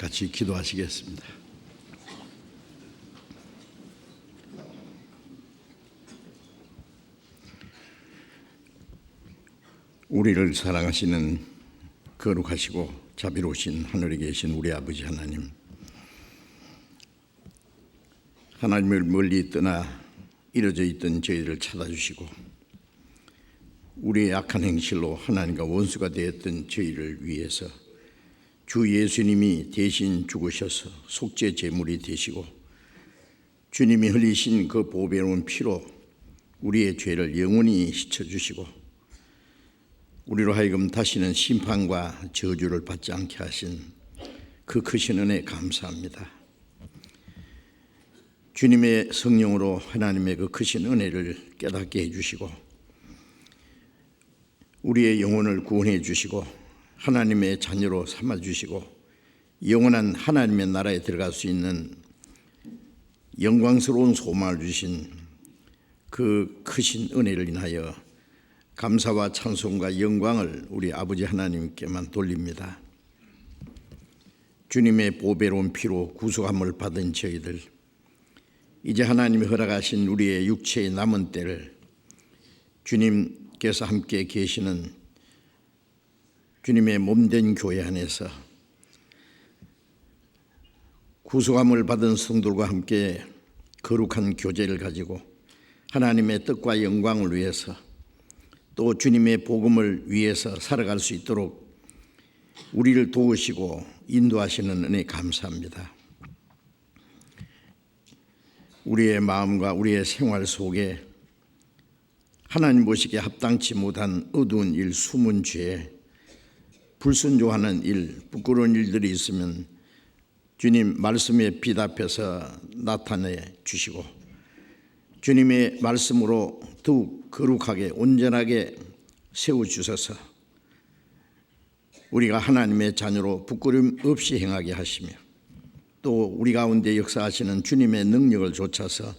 같이 기도하시겠습니다. 우리를 사랑하시는 거룩하시고 자비로우신 하늘에 계신 우리 아버지 하나님, 하나님을 멀리 떠나 이뤄져 있던 저희를 찾아주시고 우리의 악한 행실로 하나님과 원수가 되었던 저희를 위해서 주 예수님이 대신 죽으셔서 속죄 제물이 되시고 주님이 흘리신 그 보배로운 피로 우리의 죄를 영원히 씻어주시고 우리로 하여금 다시는 심판과 저주를 받지 않게 하신 그 크신 은혜에 감사합니다. 주님의 성령으로 하나님의 그 크신 은혜를 깨닫게 해주시고 우리의 영혼을 구원해 주시고 하나님의 자녀로 삼아주시고 영원한 하나님의 나라에 들어갈 수 있는 영광스러운 소망을 주신 그 크신 은혜를 인하여 감사와 찬송과 영광을 우리 아버지 하나님께만 돌립니다. 주님의 보배로운 피로 구속함을 받은 저희들, 이제 하나님이 허락하신 우리의 육체의 남은 때를 주님께서 함께 계시는 주님의 몸된 교회 안에서 구속함을 받은 성도들과 함께 거룩한 교제를 가지고 하나님의 뜻과 영광을 위해서 또 주님의 복음을 위해서 살아갈 수 있도록 우리를 도우시고 인도하시는 은혜 감사합니다. 우리의 마음과 우리의 생활 속에 하나님 보시기에 합당치 못한 어두운 일, 숨은 죄, 불순종하는 일, 부끄러운 일들이 있으면 주님 말씀에 빛 앞에서 나타내 주시고 주님의 말씀으로 더욱 거룩하게 온전하게 세워주셔서 우리가 하나님의 자녀로 부끄러움 없이 행하게 하시며 또 우리 가운데 역사하시는 주님의 능력을 좇아서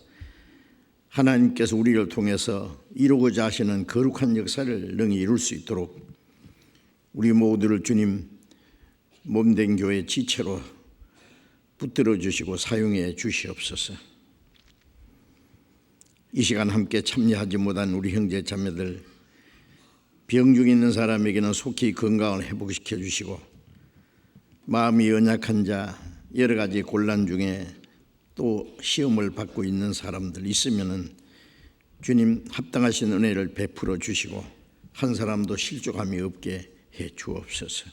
하나님께서 우리를 통해서 이루고자 하시는 거룩한 역사를 능히 이룰 수 있도록 우리 모두를 주님 몸된 교회 지체로 붙들어 주시고 사용해 주시옵소서. 이 시간 함께 참여하지 못한 우리 형제 자매들, 병 중에 있는 사람에게는 속히 건강을 회복시켜 주시고 마음이 연약한 자, 여러 가지 곤란 중에 또 시험을 받고 있는 사람들 있으면은 주님 합당하신 은혜를 베풀어 주시고 한 사람도 실족함이 없게 해 주옵소서.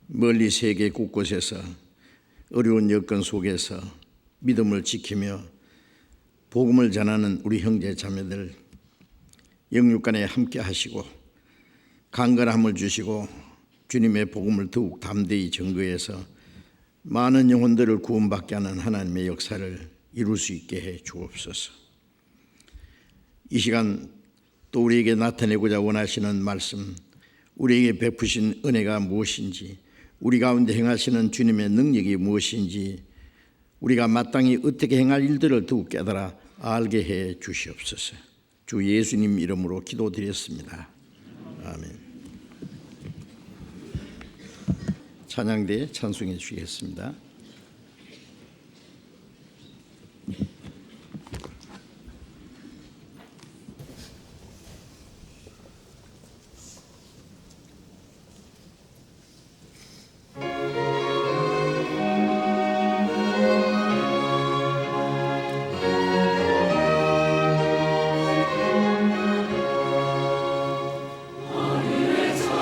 멀리 세계 곳곳에서 어려운 여건 속에서 믿음을 지키며 복음을 전하는 우리 형제 자매들 영육간에 함께 하시고 강건함을 주시고 주님의 복음을 더욱 담대히 전거해서 많은 영혼들을 구원받게 하는 하나님의 역사를 이룰 수 있게 해 주옵소서. 이 시간 또 우리에게 나타내고자 원하시는 말씀, 우리에게 베푸신 은혜가 무엇인지, 우리 가운데 행하시는 주님의 능력이 무엇인지 우리가 마땅히 어떻게 행할 일들을 더욱 깨달아 알게 해 주시옵소서. 주 예수님 이름으로 기도드렸습니다. 아멘. 찬양대에 찬송해 주시겠습니다.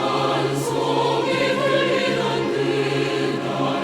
찬송이 들리는 그날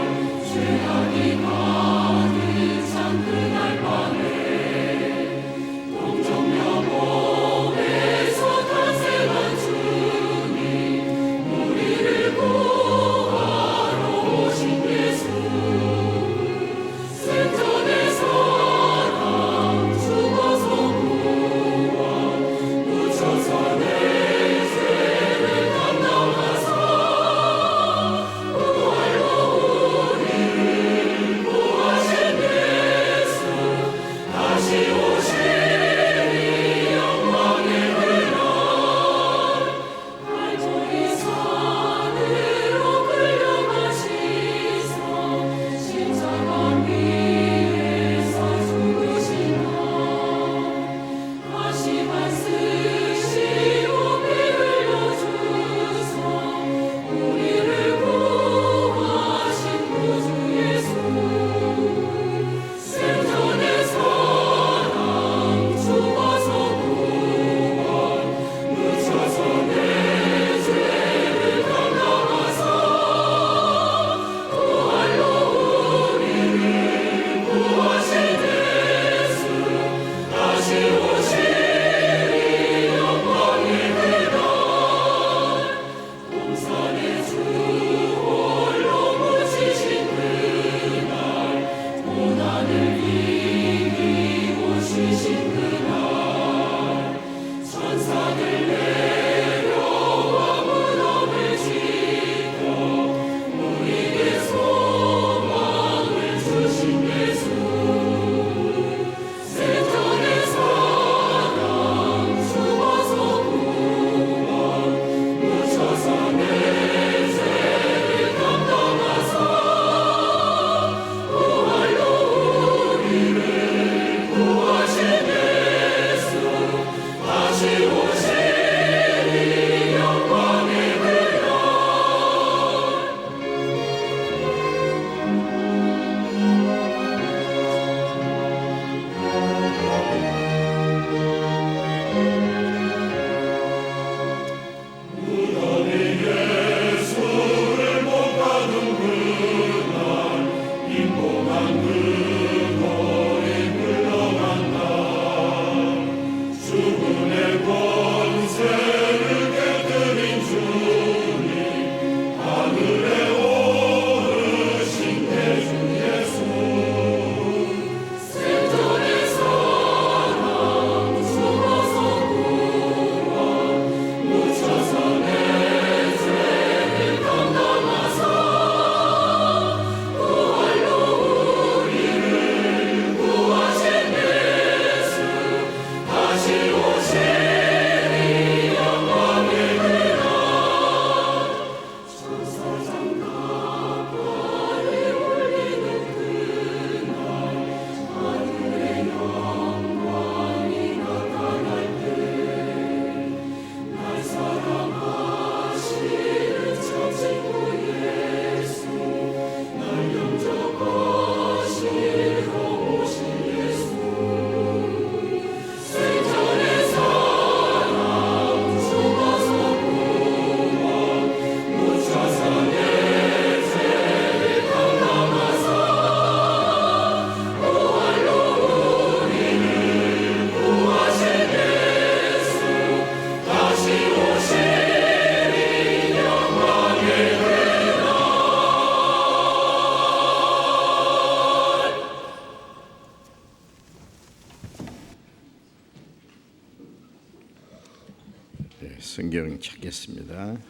성경 찾겠습니다.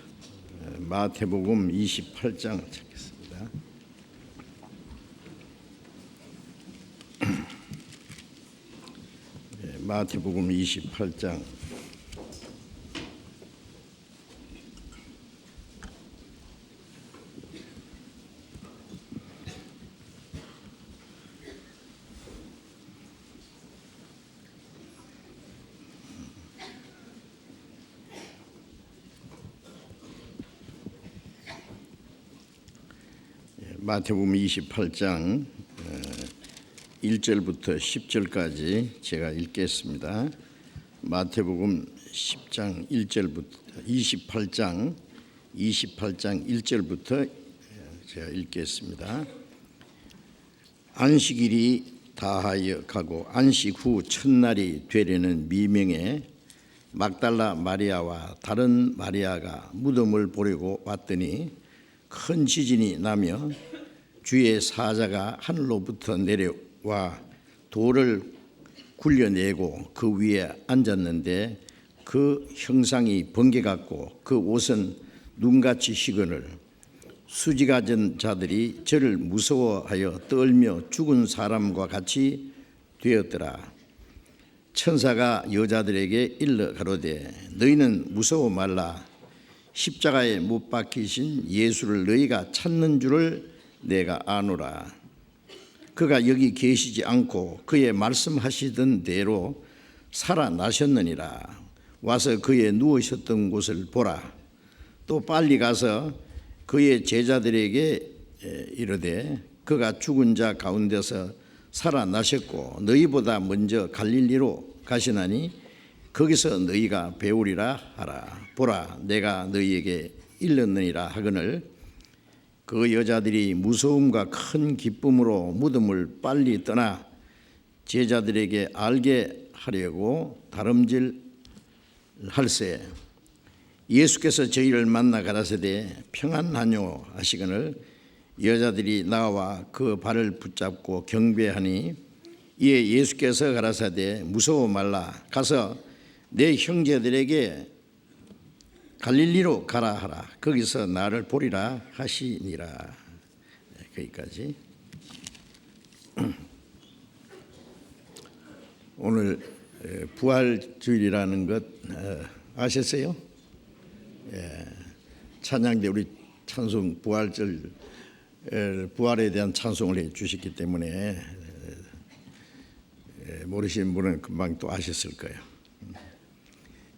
마태복음 28장 찾겠습니다. 마태복음 28장 마태복음 28장 1절부터 10절까지 제가 읽겠습니다. 마태복음 10장 1절부터 28장 1절부터 제가 읽겠습니다. 안식일이 다하여 가고 안식 후 첫날이 되려는 미명에 막달라 마리아와 다른 마리아가 무덤을 보려고 왔더니 큰 지진이 나며 주의 사자가 하늘로부터 내려와 돌을 굴려내고 그 위에 앉았는데 그 형상이 번개 같고 그 옷은 눈같이 희거늘 수지 가진 자들이 저를 무서워하여 떨며 죽은 사람과 같이 되었더라. 천사가 여자들에게 일러 가로되 너희는 무서워 말라. 십자가에 못 박히신 예수를 너희가 찾는 줄을 내가 아노라. 그가 여기 계시지 않고 그의 말씀하시던 대로 살아나셨느니라. 와서 그의 누우셨던 곳을 보라. 또 빨리 가서 그의 제자들에게 이르되 그가 죽은 자 가운데서 살아나셨고 너희보다 먼저 갈릴리로 가시나니 거기서 너희가 배우리라 하라. 보라, 내가 너희에게 일렀느니라 하거늘 그 여자들이 무서움과 큰 기쁨으로 무덤을 빨리 떠나 제자들에게 알게 하려고 다름질 할세 예수께서 저희를 만나 가라사대 평안하뇨 하시거늘 여자들이 나와 그 발을 붙잡고 경배하니 이에 예수께서 가라사대 무서워 말라. 가서 내 형제들에게 갈릴리로 가라 하라. 거기서 나를 보리라 하시니라. 거기까지. 오늘 부활주일이라는 것 아셨어요? 찬양대 우리 찬송 부활절 부활에 대한 찬송을 해 주셨기 때문에 모르시는 분은 금방 또 아셨을 거예요.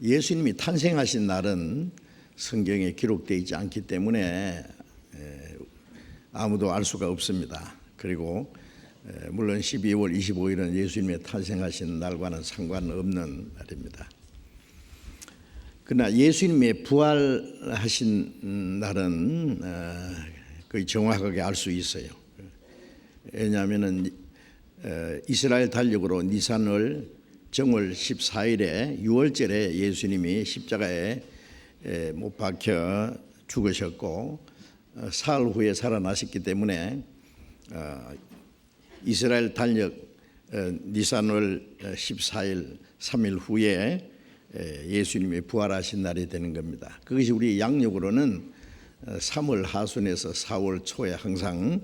예수님이 탄생하신 날은 성경에 기록되어 있지 않기 때문에 아무도 알 수가 없습니다. 그리고 물론 12월 25일은 예수님의 탄생하신 날과는 상관없는 날입니다. 그러나 예수님의 부활하신 날은 거의 정확하게 알 수 있어요. 왜냐하면 이스라엘 달력으로 니산월 정월 14일에 6월절에 예수님이 십자가에 못 박혀 죽으셨고 사흘 후에 살아나셨기 때문에 이스라엘 달력 니산월 14일 3일 후에 예수님이 부활하신 날이 되는 겁니다. 그것이 우리 양력으로는 3월 하순에서 4월 초에 항상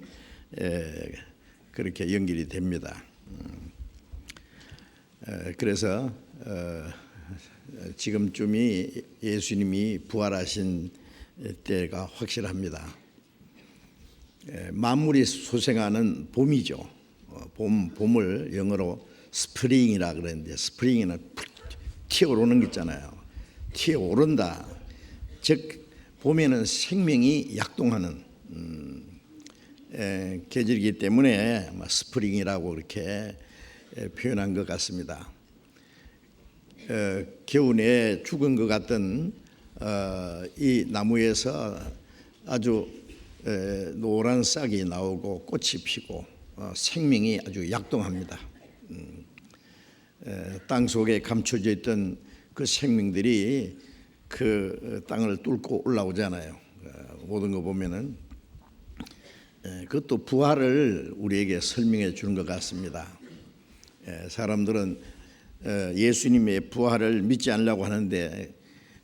그렇게 연결이 됩니다. 그래서 지금쯤이 예수님이 부활하신 때가 확실합니다. 만물이 소생하는 봄이죠. 봄을 영어로 스프링이라 그러는데 스프링에는 튀어오르는 거 있잖아요. 튀어오른다. 즉 봄에는 생명이 약동하는 계절이기 때문에 스프링이라고 그렇게 표현한 것 같습니다. 겨우내 죽은 것 같던 이 나무에서 아주 노란 싹이 나오고 꽃이 피고 생명이 아주 약동합니다. 땅 속에 감춰져 있던 그 생명들이 그 땅을 뚫고 올라오잖아요. 모든 거 보면은 그것도 부활을 우리에게 설명해 주는 것 같습니다. 사람들은 예수님의 부활을 믿지 않으려고 하는데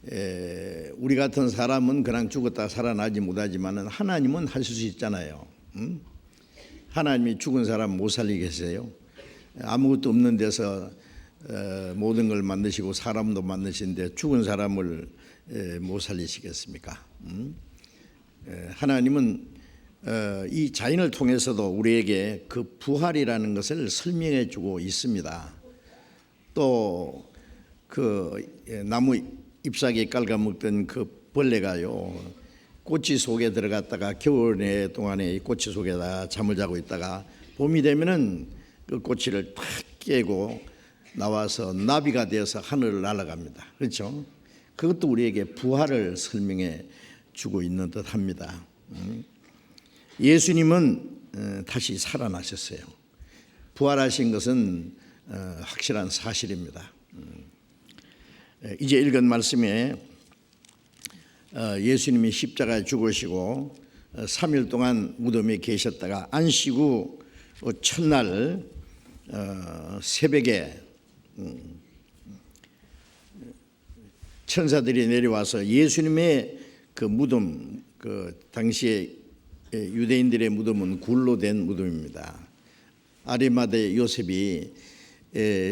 우리 같은 사람은 그냥 죽었다 살아나지 못하지만은 하나님은 하실 수 있잖아요. 하나님이 죽은 사람 못 살리겠어요? 아무것도 없는 데서 모든 걸 만드시고 사람도 만드시는데 죽은 사람을 못 살리시겠습니까? 하나님은 이 자연을 통해서도 우리에게 그 부활이라는 것을 설명해 주고 있습니다. 또 그 나무 잎사귀 깔아먹던 그 벌레가요, 꼬치 속에 들어갔다가 겨울에 동안에 이 꼬치 속에다 잠을 자고 있다가 봄이 되면은 그 꼬치를 탁 깨고 나와서 나비가 되어서 하늘을 날아갑니다. 그렇죠? 그것도 우리에게 부활을 설명해 주고 있는 듯합니다. 예수님은 다시 살아나셨어요. 부활하신 것은 확실한 사실입니다. 이제 읽은 말씀에 예수님이 십자가에 죽으시고 3일 동안 무덤에 계셨다가 안식 후 첫날 새벽에 천사들이 내려와서 예수님의 그 무덤, 그 당시에 유대인들의 무덤은 굴로 된 무덤입니다. 아리마대 요셉이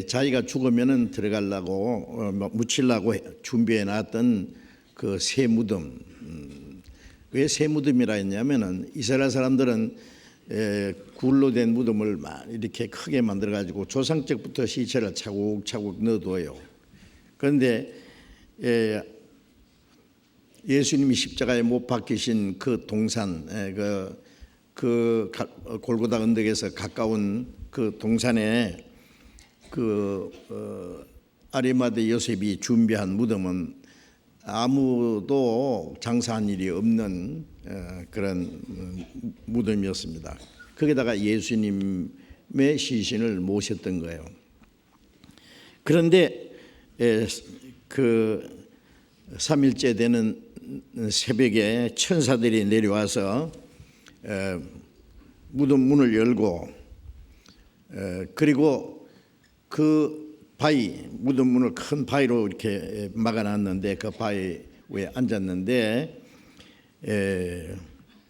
자기가 죽으면은 들어가려고 묻히려고 준비해 놨던 그 새 무덤. 왜 새 무덤이라 했냐면은 이스라엘 사람들은 굴로 된 무덤을 막 이렇게 크게 만들어 가지고 조상적부터 시체를 차곡차곡 넣어둬요. 그런데 예수님이 십자가에 못 박히신 그 동산, 그 골고다 언덕에서 가까운 그 동산에 아리마대 요셉이 준비한 무덤은 아무도 장사한 일이 없는 그런 무덤이었습니다. 거기다가 예수님의 시신을 모셨던 거예요. 그런데 그 3일째 되는 새벽에 천사들이 내려와서 무덤 문을 열고 그리고 그 바위, 무덤 문을 큰 바위로 이렇게 막아놨는데 그 바위 위에 앉았는데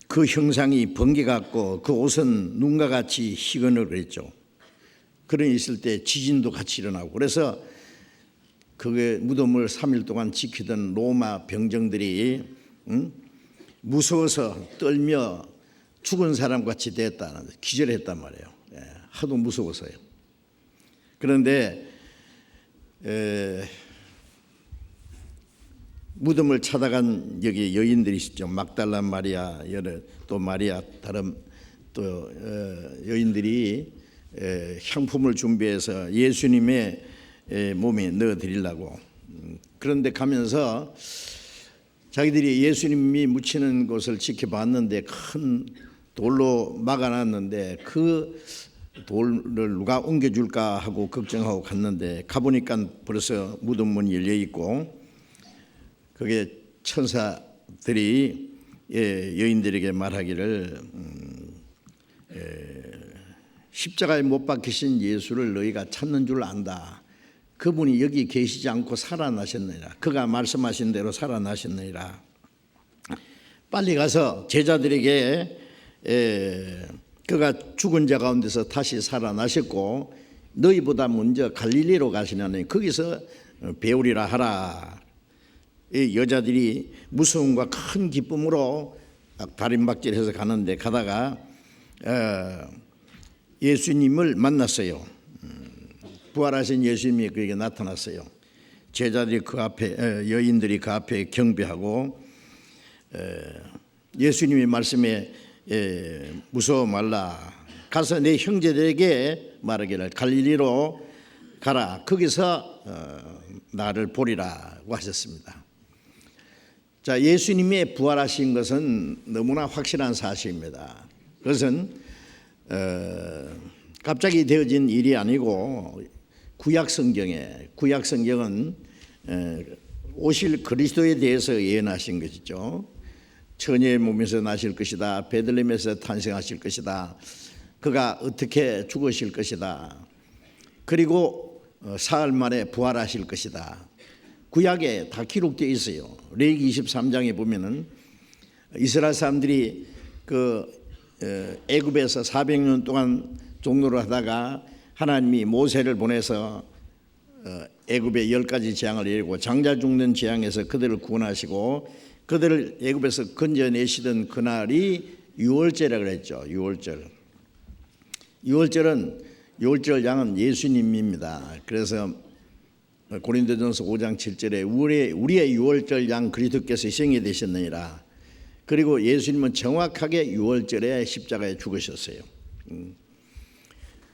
그 형상이 번개 같고 그 옷은 눈과 같이 희건을 그랬죠. 그런 있을 때 지진도 같이 일어나고 그래서 그게 무덤을 3일 동안 지키던 로마 병정들이 무서워서 떨며 죽은 사람 같이 됐다는 기절했단 말이에요. 하도 무서워서요. 그런데 무덤을 찾아간 여기 여인들이 있죠. 막달라 마리아, 또 마리아 다른 또 여인들이 향품을 준비해서 예수님의 몸에 넣어드리려고. 그런데 가면서 자기들이 예수님이 묻히는 곳을 지켜봤는데 큰 돌로 막아놨는데 그 돌을 누가 옮겨줄까 하고 걱정하고 갔는데 가보니까 벌써 무덤 문이 열려 있고 그게 천사들이 여인들에게 말하기를 십자가에 못 박히신 예수를 너희가 찾는 줄 안다. 그분이 여기 계시지 않고 살아나셨느니라. 그가 말씀하신 대로 살아나셨느니라. 빨리 가서 제자들에게 그가 죽은 자 가운데서 다시 살아나셨고 너희보다 먼저 갈릴리로 가시나니 거기서 배우리라 하라. 이 여자들이 무서움과 큰 기쁨으로 다림박질해서 가는데 가다가 예수님을 만났어요. 부활하신 예수님이 그에게 나타났어요. 제자들이 그 앞에 여인들이 그 앞에 경배하고 예수님이 말씀에 무서워 말라. 가서 내 형제들에게 말하기를 갈릴리로 가라. 거기서 나를 보리라고 하셨습니다. 자, 예수님이 부활하신 것은 너무나 확실한 사실입니다. 그것은 갑자기 되어진 일이 아니고 구약 성경은 오실 그리스도에 대해서 예언하신 것이죠. 처녀의 몸에서 나실 것이다. 베들레헴에서 탄생하실 것이다. 그가 어떻게 죽으실 것이다. 그리고 사흘 만에 부활하실 것이다. 구약에 다 기록되어 있어요. 레위기 23장에 보면은 이스라엘 사람들이 그 애굽에서 400년 동안 종노를 하다가 하나님이 모세를 보내서 애굽의 10가지 재앙을 내리고 장자 죽는 재앙에서 그들을 구원하시고 그들을 애굽에서 건져내시던 그날이 유월절이라고 그랬죠. 유월절 양은 예수님입니다. 그래서 고린도전서 5장 7절에 우리의 유월절 양 그리스도께서 희생이 되셨느니라. 그리고 예수님은 정확하게 유월절에 십자가에 죽으셨어요.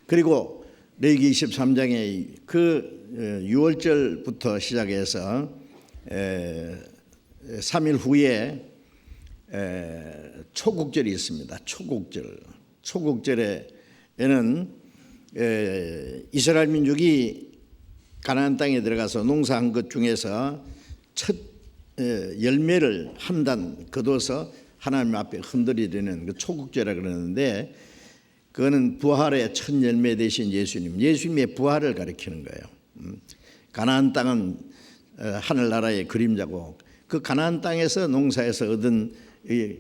그리고 레위기 23장에 그 유월절부터 시작해서 3일 후에 초국절이 있습니다. 초국절에는 이스라엘 민족이 가나안 땅에 들어가서 농사한 것 중에서 첫 열매를 한 단 거둬서 하나님 앞에 흔들리는 그 초국절이라고 그러는데 그거는 부활의 첫 열매 되신 예수님의 부활을 가리키는 거예요. 가나안 땅은 하늘나라의 그림자고 그 가나안 땅에서 농사에서 얻은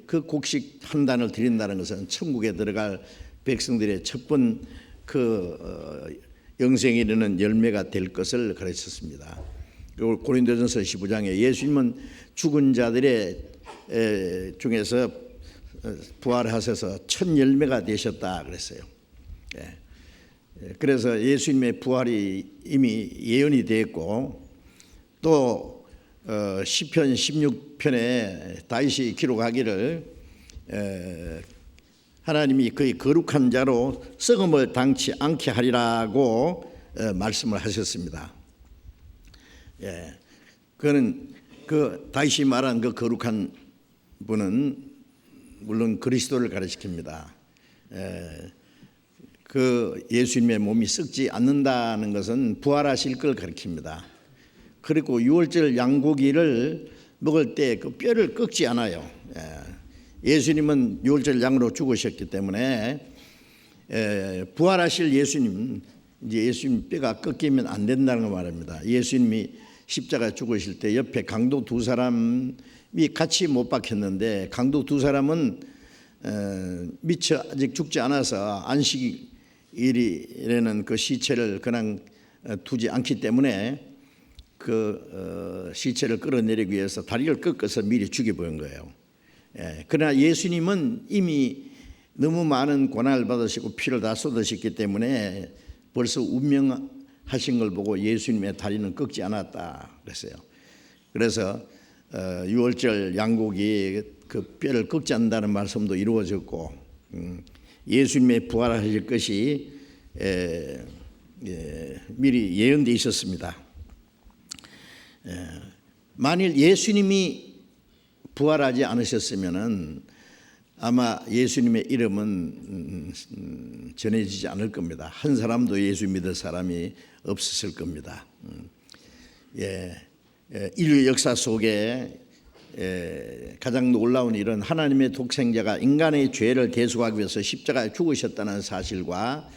그 곡식 한 단을 드린다는 것은 천국에 들어갈 백성들의 첫 번 그 영생에 이르는 열매가 될 것을 가르쳤습니다. 그리고 고린도전서 15장에 예수님은 죽은 자들의 중에서 부활하셔서 첫 열매가 되셨다 그랬어요. 그래서 예수님의 부활이 이미 예언이 되었고 또 시편 16편에 다윗이 기록하기를 하나님이 그의 거룩한 자로 썩음을 당치 않게 하리라고 말씀을 하셨습니다. 그는 그 다윗이 말한 그 거룩한 분은 물론 그리스도를 가리킵니다. 그 예수님의 몸이 썩지 않는다는 것은 부활하실 걸 가리킵니다. 그리고 유월절 양고기를 먹을 때 그 뼈를 꺾지 않아요. 예수님은 유월절 양으로 죽으셨기 때문에 부활하실 예수님, 이제 예수님 뼈가 꺾이면 안 된다는 거 말입니다. 예수님이 십자가 죽으실 때 옆에 강도 두 사람이 같이 못 박혔는데 강도 두 사람은 미처 아직 죽지 않아서 안식일이라는 그 시체를 그냥 두지 않기 때문에 그 시체를 끌어내리기 위해서 다리를 꺾어서 미리 죽여버린 거예요. 그러나 예수님은 이미 너무 많은 고난을 받으시고 피를 다 쏟으셨기 때문에 벌써 운명하신 걸 보고 예수님의 다리는 꺾지 않았다 그랬어요. 그래서 유월절 양고기 그 뼈를 꺾지 않는다는 말씀도 이루어졌고 예수님의 부활하실 것이 미리 예언되어 있었습니다. 만일 예수님이 부활하지 않으셨으면은 아마 예수님의 이름은 전해지지 않을 겁니다. 한 사람도 예수 믿을 사람이 없었을 겁니다. 인류 역사 속에 가장 놀라운 일은 하나님의 독생자가 인간의 죄를 대속하기 위해서 십자가에 죽으셨다는 사실과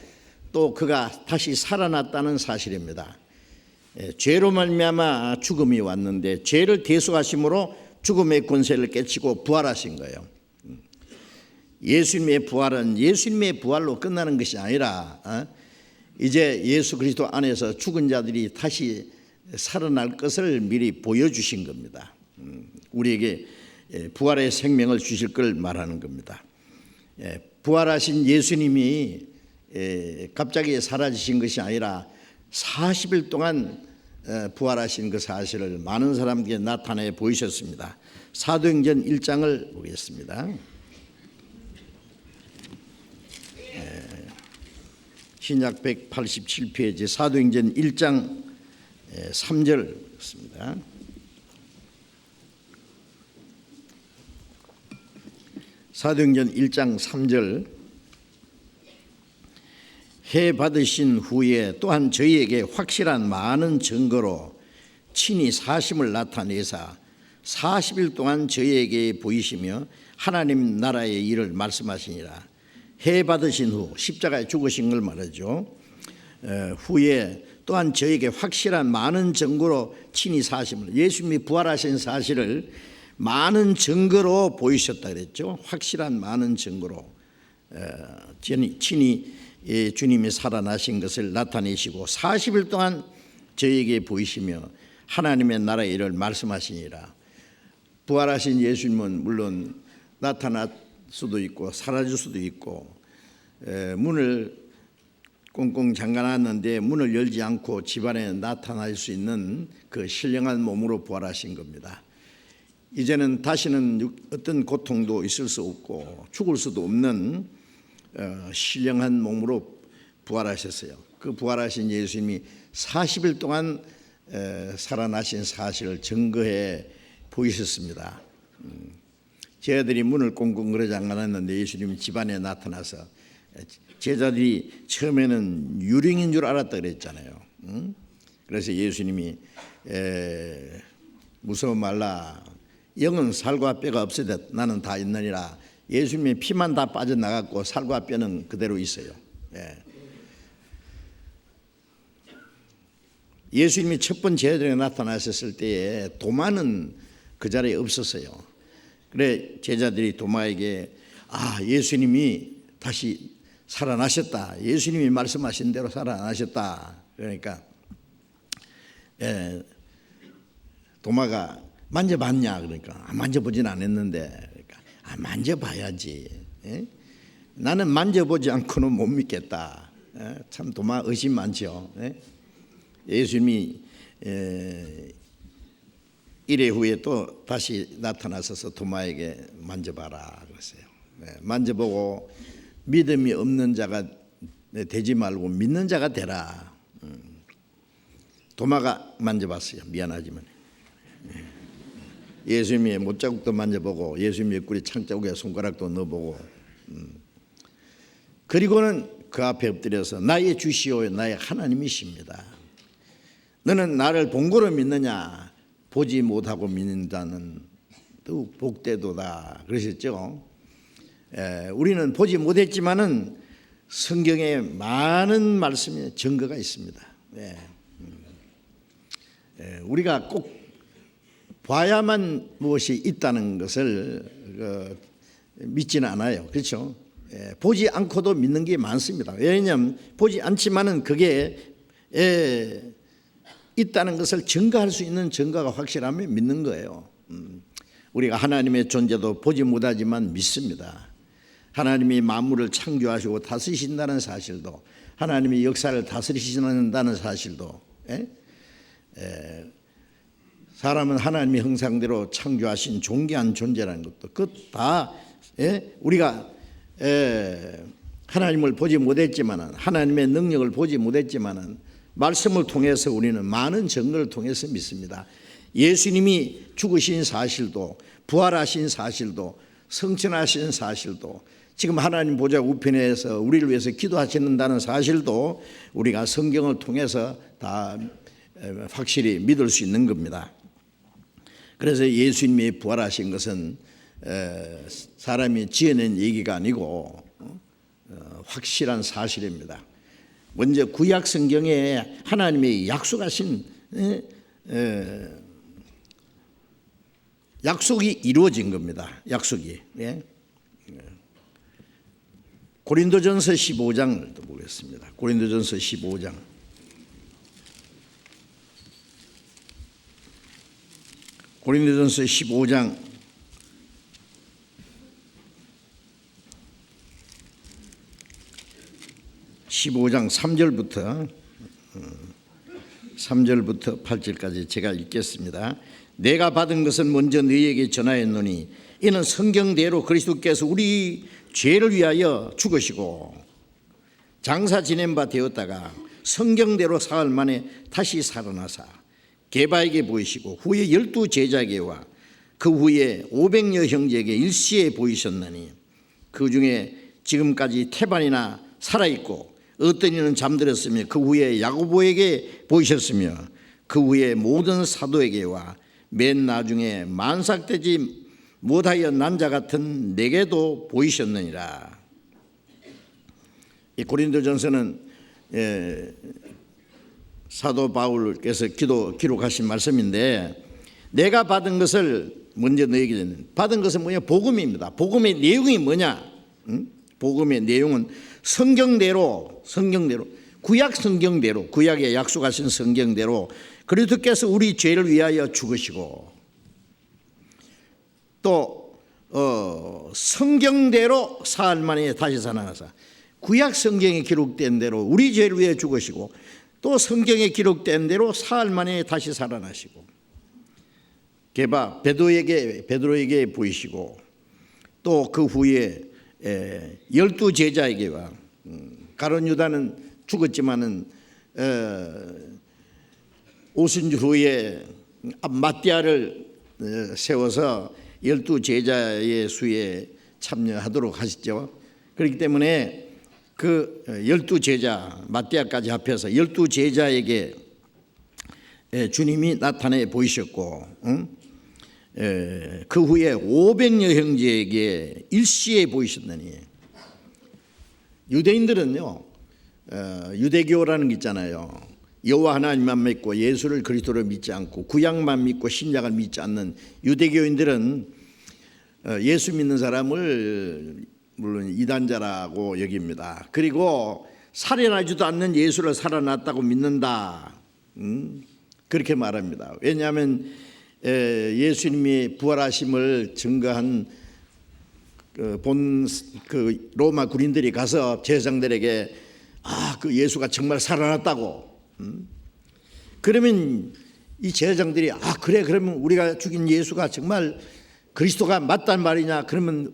또 그가 다시 살아났다는 사실입니다. 죄로 말미암아 죽음이 왔는데 죄를 대속하심으로 죽음의 권세를 깨치고 부활하신 거예요. 예수님의 부활은 예수님의 부활로 끝나는 것이 아니라 이제 예수 그리스도 안에서 죽은 자들이 다시 살아날 것을 미리 보여주신 겁니다. 우리에게 부활의 생명을 주실 걸 말하는 겁니다. 부활하신 예수님이 갑자기 사라지신 것이 아니라 40일 동안 부활하신 그 사실을 많은 사람들에게 나타내 보이셨습니다. 사도행전 1장을 보겠습니다. 신약 187페이지 사도행전 1장 3절 있습니다. 사도행전 1장 3절 해 받으신 후에 또한 저희에게 확실한 많은 증거로 친히 사심을 나타내사 40일 동안 저희에게 보이시며 하나님 나라의 일을 말씀하시니라. 해 받으신 후 십자가에 죽으신 걸 말하죠. 후에 또한 저에게 확실한 많은 증거로 친히 사심을, 예수님이 부활하신 사실을 많은 증거로 보이셨다 그랬죠. 확실한 많은 증거로 친히 주님이 살아나신 것을 나타내시고 40일 동안 저에게 보이시며 하나님의 나라의 일을 말씀하시니라. 부활하신 예수님은 물론 나타날 수도 있고 사라질 수도 있고, 문을 꽁꽁 잠가놨는데 문을 열지 않고 집안에 나타날 수 있는 그 신령한 몸으로 부활하신 겁니다. 이제는 다시는 어떤 고통도 있을 수 없고 죽을 수도 없는 신령한 몸으로 부활하셨어요. 그 부활하신 예수님이 40일 동안 살아나신 사실을 증거해 보이셨습니다. 제자들이 문을 꽁꽁 걸어 잠가놨는데 예수님이 집안에 나타나서, 제자들이 처음에는 유령인 줄 알았다 그랬잖아요. 그래서 예수님이 무서워 말라, 영은 살과 뼈가 없으되 나는 다 있느니라. 예수님의 피만 다 빠져나갔고 살과 뼈는 그대로 있어요. 예수님이 첫 번 제자들에게 나타나셨을 때에 도마는 그 자리에 없었어요. 그래 제자들이 도마에게 예수님이 다시 살아나셨다, 예수님이 말씀하신 대로 살아나셨다. 그러니까 도마가 만져봤냐 그러니까 만져보진 않았는데, 그러니까 만져봐야지, 나는 만져보지 않고는 못 믿겠다. 참 도마 의심 많죠. 예수님이 1회 후에 또 다시 나타나셔서 도마에게 만져봐라 그랬어요. 만져보고 믿음이 없는 자가 되지 말고 믿는 자가 되라. 도마가 만져봤어요. 미안하지만 예수님의 못자국도 만져보고 예수님의 옆구리 창자국에 손가락도 넣어보고, 그리고는 그 앞에 엎드려서 나의 주시오 나의 하나님이십니다. 너는 나를 본 거로 믿느냐? 보지 못하고 믿는 자는 더욱 복되도다 그러셨죠. 우리는 보지 못했지만은 성경에 많은 말씀에 증거가 있습니다. 우리가 꼭 봐야만 무엇이 있다는 것을 믿지는 않아요. 그렇죠? 보지 않고도 믿는 게 많습니다. 왜냐하면 보지 않지만은 그게 있다는 것을 증거할 수 있는 증거가 확실하면 믿는 거예요. 우리가 하나님의 존재도 보지 못하지만 믿습니다. 하나님이 만물을 창조하시고 다스리신다는 사실도, 하나님이 역사를 다스리신다는 사실도, 사람은 하나님의 형상대로 창조하신 존귀한 존재라는 것도, 그것 다 우리가 하나님을 보지 못했지만은, 하나님의 능력을 보지 못했지만은 말씀을 통해서 우리는 많은 증거를 통해서 믿습니다. 예수님이 죽으신 사실도, 부활하신 사실도, 성천하신 사실도, 지금 하나님 보좌 우편에서 우리를 위해서 기도하신다는 사실도 우리가 성경을 통해서 다 확실히 믿을 수 있는 겁니다. 그래서 예수님이 부활하신 것은 사람이 지어낸 얘기가 아니고 확실한 사실입니다. 먼저 구약 성경에 하나님이 약속하신 약속이 이루어진 겁니다. 약속이. 고린도전서 15장을 또 보겠습니다. 고린도전서 15장. 고린도전서 15장 15장 3절부터 8절까지 제가 읽겠습니다. 내가 받은 것은 먼저 너희에게 전하였노니 이는 성경대로 그리스도께서 우리 죄를 위하여 죽으시고 장사 지낸 바 되었다가 성경대로 사흘 만에 다시 살아나사 게바에게 보이시고 후에 12 제자에게와 그 후에 500여 형제에게 일시에 보이셨나니 그 중에 지금까지 태반이나 살아있고 어떤 이는 잠들었으며 그 후에 야고보에게 보이셨으며 그 후에 모든 사도에게와 맨 나중에 만삭되지 못하여 난 자 같은 내게도 보이셨느니라. 이 고린도전서는 사도 바울께서 기록하신 말씀인데, 내가 받은 것을 먼저 너에게 받은 것은 뭐냐? 복음입니다. 복음의 내용이 뭐냐? 복음의 내용은 성경대로 구약 성경대로, 구약에 약속하신 성경대로 그리스도께서 우리 죄를 위하여 죽으시고, 또 성경대로 사흘 만에 다시 살아나사, 구약 성경에 기록된 대로 우리 죄를 위해 죽으시고, 또 성경에 기록된 대로 사흘 만에 다시 살아나시고, 베드로에게 보이시고, 또 그 후에 12 제자에게와, 가룟 유다는 죽었지만은 오순절 후에 마띠아를 세워서 12 제자의 수에 참여하도록 하시죠. 그렇기 때문에 그 12 제자, 마띠아까지 합해서 12 제자에게 주님이 나타내 보이셨고, 그 후에 500여 형제에게 일시에 보이셨다니. 유대인들은요, 유대교라는 게 있잖아요. 여호와 하나님만 믿고 예수를 그리스도를 믿지 않고 구약만 믿고 신약을 믿지 않는 유대교인들은 예수 믿는 사람을 물론 이단자라고 여깁니다. 그리고 살아나지도 않는 예수를 살아났다고 믿는다, 그렇게 말합니다. 왜냐하면 예수님이 부활하심을 증거한 그 로마 군인들이 가서 제사장들에게 그 예수가 정말 살아났다고, 그러면 이 제사장들이 그래, 그러면 우리가 죽인 예수가 정말 그리스도가 맞단 말이냐, 그러면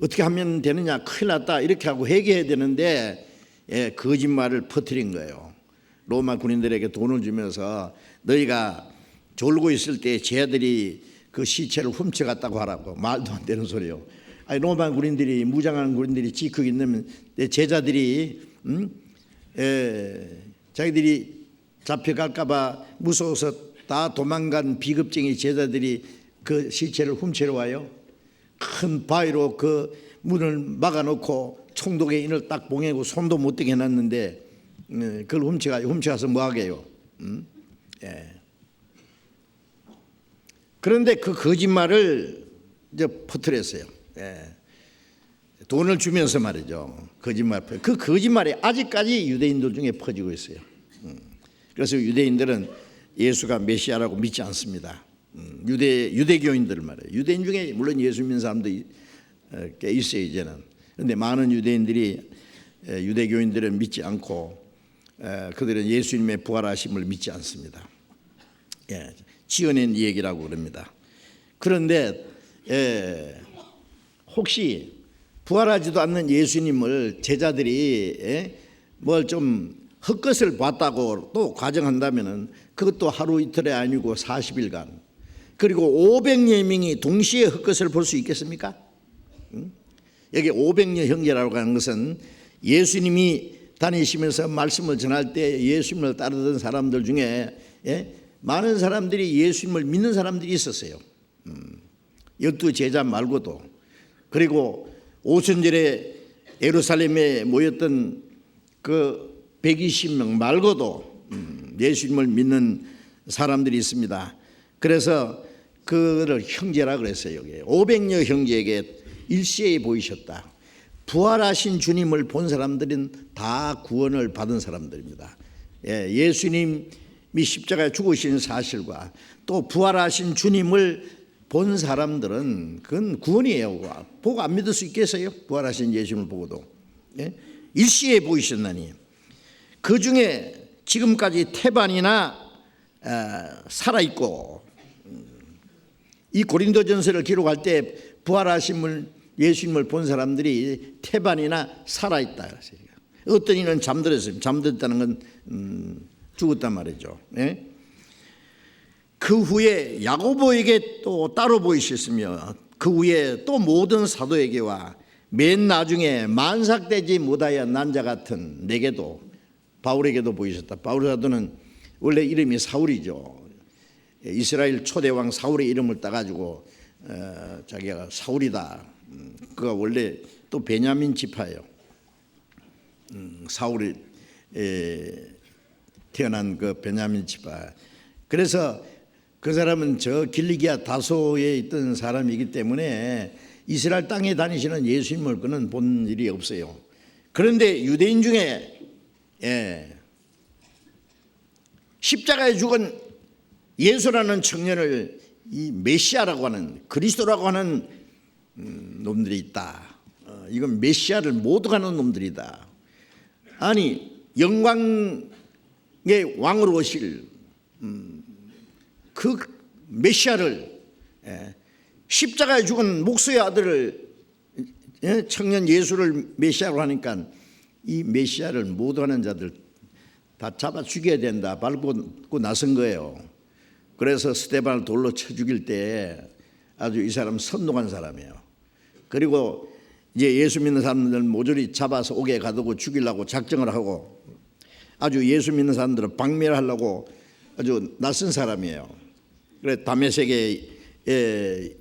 어떻게 하면 되느냐, 큰일 났다, 이렇게 하고 회개해야 되는데 거짓말을 퍼뜨린 거예요. 로마 군인들에게 돈을 주면서 너희가 졸고 있을 때 쟤들이 그 시체를 훔쳐갔다고 하라고. 말도 안 되는 소리요. 로마 군인들이, 무장한 군인들이 지키고 있는 제자들이 자기들이 잡혀갈까 봐 무서워서 다 도망간 비겁쟁이 제자들이 그 시체를 훔치러 와요. 큰 바위로 그 문을 막아놓고 총독의 인을 딱 봉해고 손도 못 대게 해놨는데 그걸 훔쳐가서 뭐 하게요? 그런데 그 거짓말을 이제 퍼뜨렸어요. 돈을 주면서 말이죠. 그 거짓말이 아직까지 유대인들 중에 퍼지고 있어요. 그래서 유대인들은 예수가 메시아라고 믿지 않습니다. 유대교인들을 말해요. 유대인 중에 물론 예수 믿는 사람도 꽤 있어요, 이제는. 그런데 많은 유대인들이 유대교인들을 믿지 않고 그들은 예수님의 부활하심을 믿지 않습니다. 지어낸 얘기라고 그럽니다. 그런데 혹시 부활하지도 않는 예수님을 제자들이 뭘 좀 헛것을 봤다고 또 가정한다면은 그것도 하루 이틀이 아니고 40일간, 그리고 500여 명이 동시에 헛것을 볼 수 있겠습니까? 여기 500여 형제라고 하는 것은 예수님이 다니시면서 말씀을 전할 때 예수님을 따르던 사람들 중에 많은 사람들이 예수님을 믿는 사람들이 있었어요. 12 제자 말고도. 그리고 오순절에 예루살렘에 모였던 그 120명 말고도 예수님을 믿는 사람들이 있습니다. 그래서 그를 형제라 그랬어요. 여기 500여 형제에게 일시에 보이셨다. 부활하신 주님을 본 사람들은 다 구원을 받은 사람들입니다. 예수님이 십자가에 죽으신 사실과 또 부활하신 주님을 본 사람들은 그건 구원이에요. 보고 안 믿을 수 있겠어요? 부활하신 예수님을 보고도. 일시에 보이셨나니. 그 중에 지금까지 태반이나 살아있고, 이 고린도전서를 기록할 때 부활하신 예수님을 본 사람들이 태반이나 살아있다. 어떤 이는 잠들었어요. 잠들었다는 건 죽었단 말이죠. 그 후에 야고보에게 또 따로 보이셨으며, 그 후에 또 모든 사도에게와 맨 나중에 만삭되지 못하여 난 자 같은 내게도, 바울에게도 보이셨다. 바울 사도는 원래 이름이 사울이죠. 이스라엘 초대왕 사울의 이름을 따가지고 자기가 사울이다. 그가 원래 또 베냐민 지파예요. 사울이 태어난 그 베냐민 지파. 그래서 그 사람은 저 길리기아 다소에 있던 사람이기 때문에 이스라엘 땅에 다니시는 예수님을 그는 본 일이 없어요. 그런데 유대인 중에 십자가에 죽은 예수라는 청년을 이 메시아라고 하는, 그리스도라고 하는 놈들이 있다. 이건 메시아를 못 가는 놈들이다. 아니, 영광의 왕으로 오실 그 메시아를, 십자가에 죽은 목수의 아들을, 청년 예수를 메시아로 하니까 이 메시아를 못 가는 자들 다 잡아 죽여야 된다 밟고 나선 거예요. 그래서 스데반을 돌로 쳐 죽일 때 아주 이 사람 선동한 사람이에요. 그리고 이제 예수 믿는 사람들 모조리 잡아서 옥에 가두고 죽이려고 작정을 하고 아주 예수 믿는 사람들을 박멸하려고 아주 낯선 사람이에요. 그래 다메섹에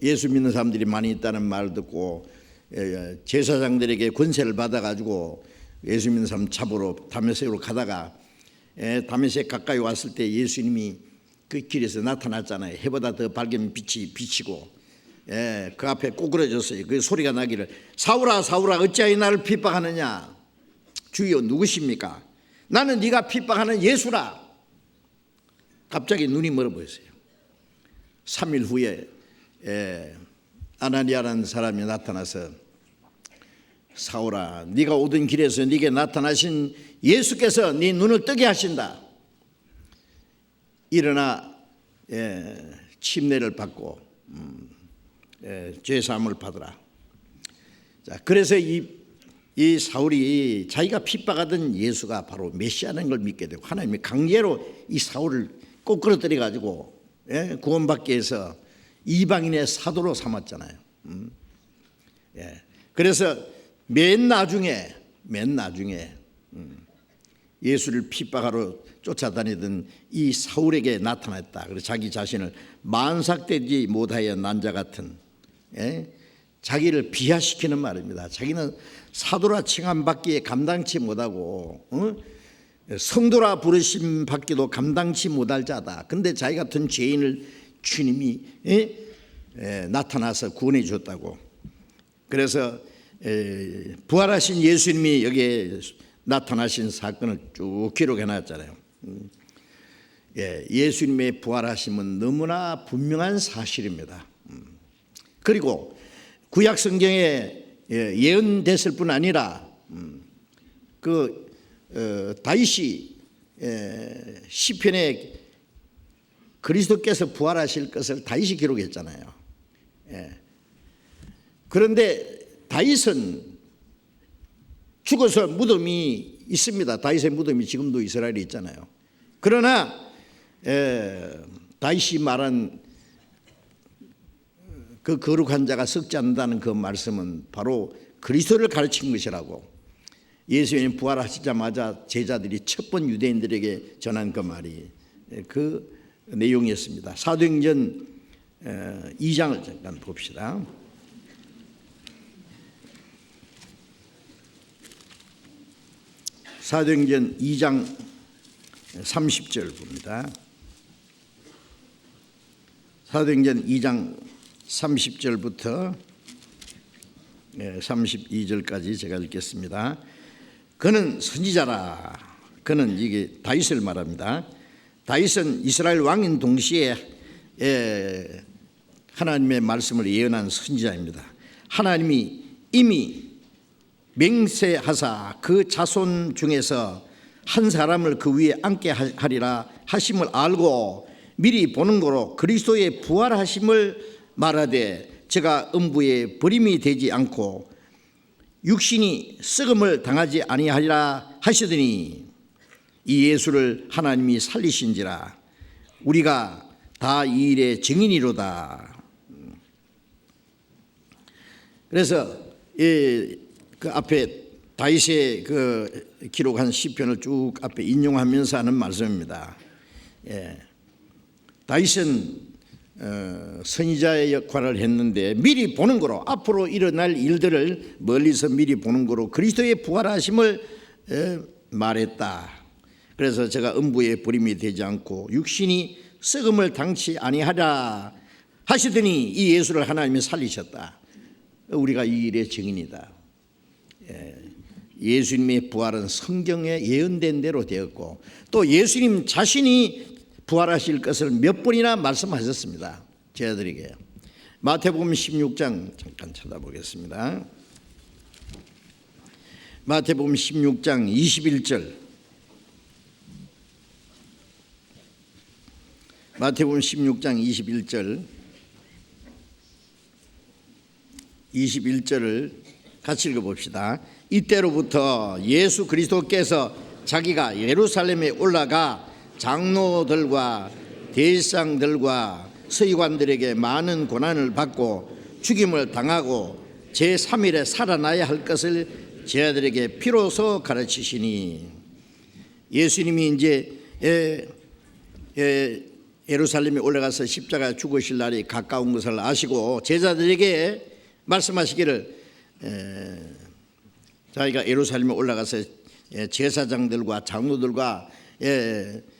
예수 믿는 사람들이 많이 있다는 말을 듣고 제사장들에게 권세를 받아가지고 예수 믿는 사람 잡으러 다메섹으로 가다가 다메섹 가까이 왔을 때 예수님이 그 길에서 나타났잖아요. 해보다 더 밝은 빛이 비치고 그 앞에 꼬꾸라졌어요. 그 소리가 나기를 사울아 사울아 어찌하여 나를 핍박하느냐. 주여 누구십니까? 나는 네가 핍박하는 예수라. 갑자기 눈이 멀어버렸어요. 3일 후에 아나니아라는 사람이 나타나서 사울아 네가 오던 길에서 네게 나타나신 예수께서 네 눈을 뜨게 하신다. 일어나 침례를 받고 죄사함을 받으라. 자, 그래서 이 사울이 자기가 핍박하던 예수가 바로 메시아라는 걸 믿게 되고 하나님이 강제로 이 사울을 꼬꾸라뜨려 가지고 구원받게 해서 이방인의 사도로 삼았잖아요. 그래서 맨 나중에 예수를 핍박하러 쫓아다니던 이 사울에게 나타났다. 그래서 자기 자신을 만삭되지 못하여 난자 같은 자기를 비하시키는 말입니다. 자기는 사도라 칭함받기에 감당치 못하고 성도라 부르심 받기도 감당치 못할 자다. 그런데 자기 같은 죄인을 주님이 나타나서 구원해 주었다고. 그래서 부활하신 예수님이 여기에 나타나신 사건을 쭉 기록해 놨잖아요. 예수님의 부활하심은 너무나 분명한 사실입니다. 그리고 구약 성경에 예언됐을 뿐 아니라 다윗이 시편에 그리스도께서 부활하실 것을 다윗이 기록했잖아요. 그런데 다윗은 죽어서 무덤이 있습니다. 다윗의 무덤이 지금도 이스라엘에 있잖아요. 그러나 다윗이 말한 그 거룩한 자가 썩지 않는다는 그 말씀은 바로 그리스도를 가르친 것이라고. 예수님 부활하시자마자 제자들이 첫 번 유대인들에게 전한 그 말이 그 내용이었습니다. 사도행전 2장을 잠깐 봅시다. 사도행전 2장 30절 봅니다. 사도행전 2장 30절부터 32절까지 제가 읽겠습니다. 그는 선지자라. 그는 이게 다윗을 말합니다. 다윗은 이스라엘 왕인 동시에 하나님의 말씀을 예언한 선지자입니다. 하나님이 이미 맹세하사 그 자손 중에서 한 사람을 그 위에 앉게 하리라 하심을 알고 미리 보는 거로 그리스도의 부활하심을 말하되 제가 음부에 버림이 되지 않고 육신이 썩음을 당하지 아니하리라 하시더니 이 예수를 하나님이 살리신지라 우리가 다 이 일의 증인이로다. 그래서 그 앞에 다윗의 그 기록한 시편을 쭉 앞에 인용하면서 하는 말씀입니다. 다윗은 선지자의 역할을 했는데 미리 보는 거로 앞으로 일어날 일들을 멀리서 미리 보는 거로 그리스도의 부활하심을 말했다. 그래서 제가 음부에 버림이 되지 않고 육신이 썩음을 당치 아니하라 하시더니 이 예수를 하나님이 살리셨다. 우리가 이 일의 증인이다. 예수님의 부활은 성경에 예언된 대로 되었고 또 예수님 자신이 부활하실 것을 몇 번이나 말씀하셨습니다. 제자들에게. 마태복음 16장 잠깐 찾아보겠습니다. 마태복음 16장 21절. 마태복음 16장 21절을 같이 읽어봅시다. 이때로부터 예수 그리스도께서 자기가 예루살렘에 올라가 장로들과 대제사장들과 서기관들에게 많은 고난을 받고 죽임을 당하고 제3일에 살아나야 할 것을 제자들에게 비로소 가르치시니, 예수님이 이제 예루살렘에 올라가서 십자가에 죽으실 날이 가까운 것을 아시고 제자들에게 말씀하시기를 자기가 예루살렘에 올라가서 제사장들과 장로들과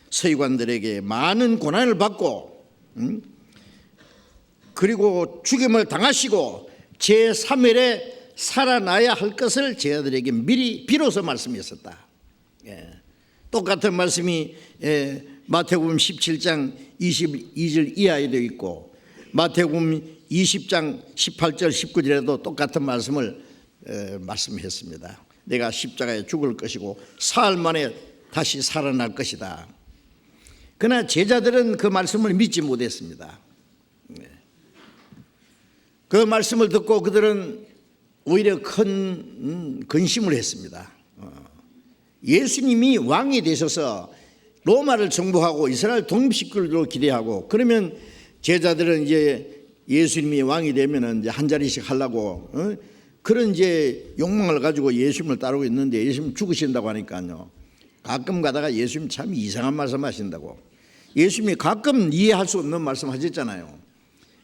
서기관들에게 많은 고난을 받고 그리고 죽임을 당하시고 제3일에 살아나야 할 것을 제자들에게 미리 비로소 말씀했었다. 똑같은 말씀이 마태복음 17장 22절 이하에도 있고 마태복음 20장 18절 19절에도 똑같은 말씀을 말씀했습니다. 내가 십자가에 죽을 것이고 사흘 만에 다시 살아날 것이다. 그러나 제자들은 그 말씀을 믿지 못했습니다. 그 말씀을 듣고 그들은 오히려 큰 근심을 했습니다. 예수님이 왕이 되셔서 로마를 정복하고 이스라엘 독립시키기로 기대하고, 그러면 제자들은 이제 예수님이 왕이 되면 이제 한 자리씩 하려고 그런 이제 욕망을 가지고 예수님을 따르고 있는데, 예수님 죽으신다고 하니까요, 가끔 가다가 예수님 참 이상한 말씀 하신다고. 예수님이 가끔 이해할 수 없는 말씀 하셨잖아요.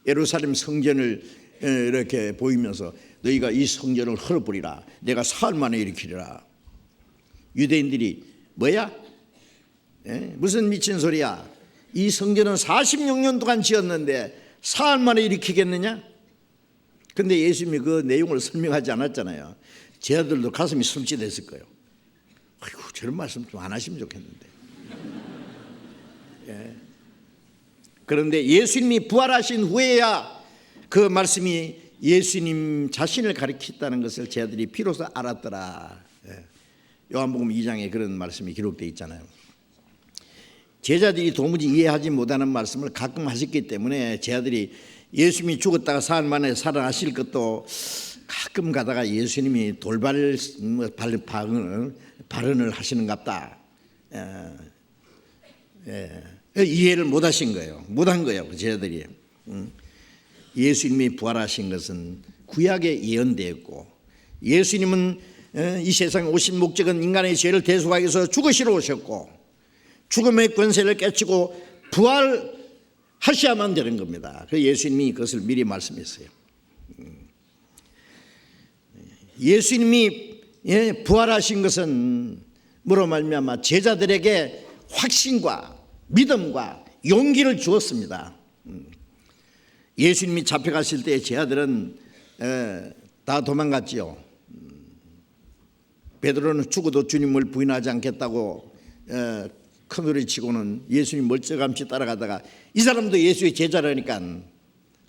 예루살렘 성전을 이렇게 보이면서 너희가 이 성전을 헐어버리라, 내가 사흘 만에 일으키리라. 유대인들이 뭐야? 무슨 미친 소리야? 이 성전은 46년 동안 지었는데 사흘 만에 일으키겠느냐? 근데 예수님이 그 내용을 설명하지 않았잖아요. 제자들도 가슴이 숨짓했을 거예요. 아이고, 저런 말씀 좀 안 하시면 좋겠는데. 그런데 예수님이 부활하신 후에야 그 말씀이 예수님 자신을 가리켰다는 것을 제자들이 비로소 알았더라. 요한복음 2장에 그런 말씀이 기록되어 있잖아요. 제자들이 도무지 이해하지 못하는 말씀을 가끔 하셨기 때문에 제자들이 예수님이 죽었다가 사흘 만에 살아나실 것도 가끔 가다가 예수님이 돌발 발언을 하시는갑다. 이해를 못하신 거예요. 못한 거예요, 제자들이. 예수님이 부활하신 것은 구약에 예언되었고, 예수님은 이 세상에 오신 목적은 인간의 죄를 대속하기 위해서 죽으시러 오셨고, 죽음의 권세를 깨치고 부활하셔야만 되는 겁니다. 그 예수님이 그것을 미리 말씀했어요. 예수님이 부활하신 것은 뭐로 말미암아 제자들에게 확신과 믿음과 용기를 주었습니다. 예수님이 잡혀가실 때 제자들은 다 도망갔지요. 베드로는 죽어도 주님을 부인하지 않겠다고 큰소리 치고는 예수님 멀찌감치 따라가다가 이 사람도 예수의 제자라니까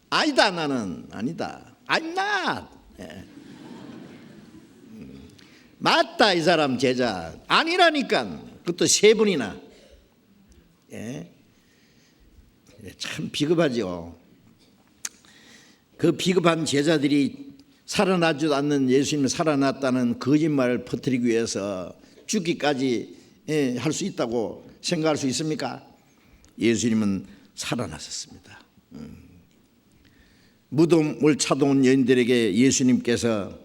아니다, 나는 아니다, I'm not. 맞다, 이 사람 제자 아니라니까. 그것도 3번이나. 참 비겁하죠. 그 비겁한 제자들이 살아나지도 않는 예수님이 살아났다는 거짓말을 퍼뜨리기 위해서 죽기까지 할 수 있다고 생각할 수 있습니까? 예수님은 살아나셨습니다. 무덤을 찾아온 여인들에게 예수님께서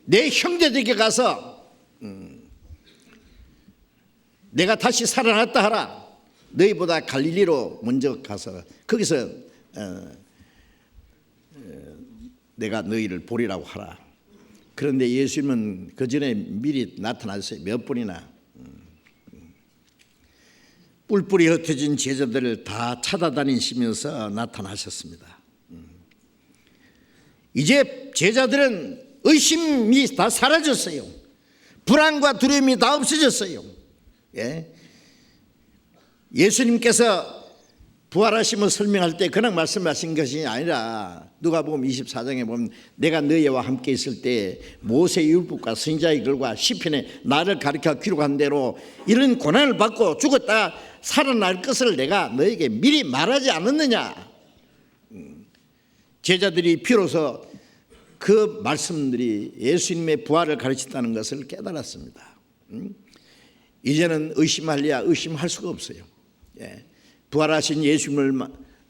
내 형제들에게 가서 내가 다시 살아났다 하라. 너희보다 갈릴리로 먼저 가서 거기서 내가 너희를 보리라고 하라. 그런데 예수님은 그 전에 미리 나타나셨어요. 몇 번이나. 뿔뿔이 흩어진 제자들을 다 찾아다니시면서 나타나셨습니다. 이제 제자들은 의심이 다 사라졌어요. 불안과 두려움이 다 없어졌어요. 예수님께서 부활하심을 설명할 때 그냥 말씀하신 것이 아니라 누가복음 24장에 보면 내가 너희와 함께 있을 때 모세의 율법과 선지자의 글과 시편에 나를 가르쳐 기록한 대로 이런 고난을 받고 죽었다가 살아날 것을 내가 너에게 미리 말하지 않았느냐. 제자들이 비로소 그 말씀들이 예수님의 부활을 가르쳤다는 것을 깨달았습니다. 이제는 의심할래야 의심할 수가 없어요. 부활하신 예수님을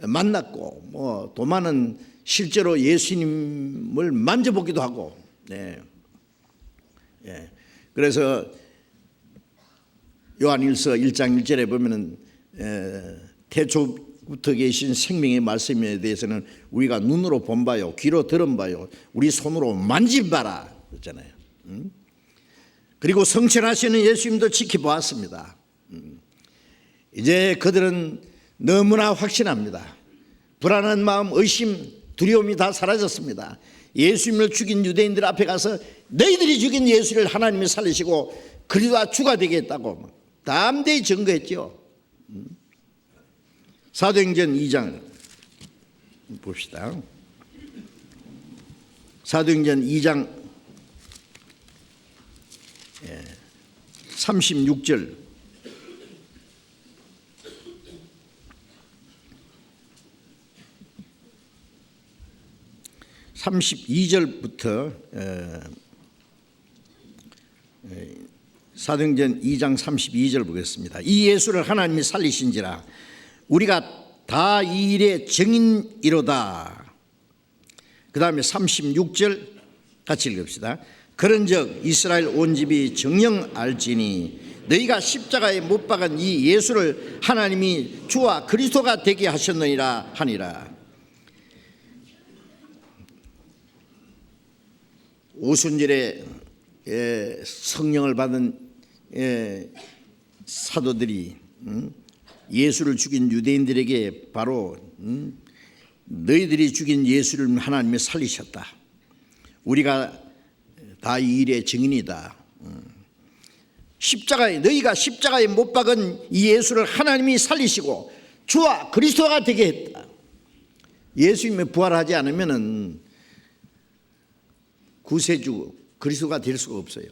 만났고 또 많은 실제로 예수님을 만져보기도 하고, 그래서 요한일서 1장 1절에 보면은 태초부터 계신 생명의 말씀에 대해서는 우리가 눈으로 본 바요, 귀로 들은 바요, 우리 손으로 만진 바라 그랬잖아요. 그리고 성천하시는 예수님도 지켜보았습니다. 이제 그들은 너무나 확신합니다. 불안한 마음, 의심, 두려움이 다 사라졌습니다. 예수님을 죽인 유대인들 앞에 가서 너희들이 죽인 예수를 하나님이 살리시고 그리스도가 주가 되겠다고 담대히 증거했죠. 사도행전 2장 봅시다. 사도행전 2장 36절 32절부터 사도행전 2장 32절 보겠습니다. 이 예수를 하나님이 살리신지라 우리가 다 이 일의 증인이로다. 그 다음에 36절 같이 읽읍시다. 그런즉 이스라엘 온 집이 정녕 알지니 너희가 십자가에 못 박은 이 예수를 하나님이 주와 그리스도가 되게 하셨느니라 하니라. 오순절에 성령을 받은 사도들이 예수를 죽인 유대인들에게 바로 너희들이 죽인 예수를 하나님이 살리셨다. 우리가 다 이 일의 증인이다. 너희가 십자가에 못 박은 이 예수를 하나님이 살리시고 주와 그리스도가 되게 했다. 예수님이 부활하지 않으면은 구세주 그리스도가 될 수가 없어요.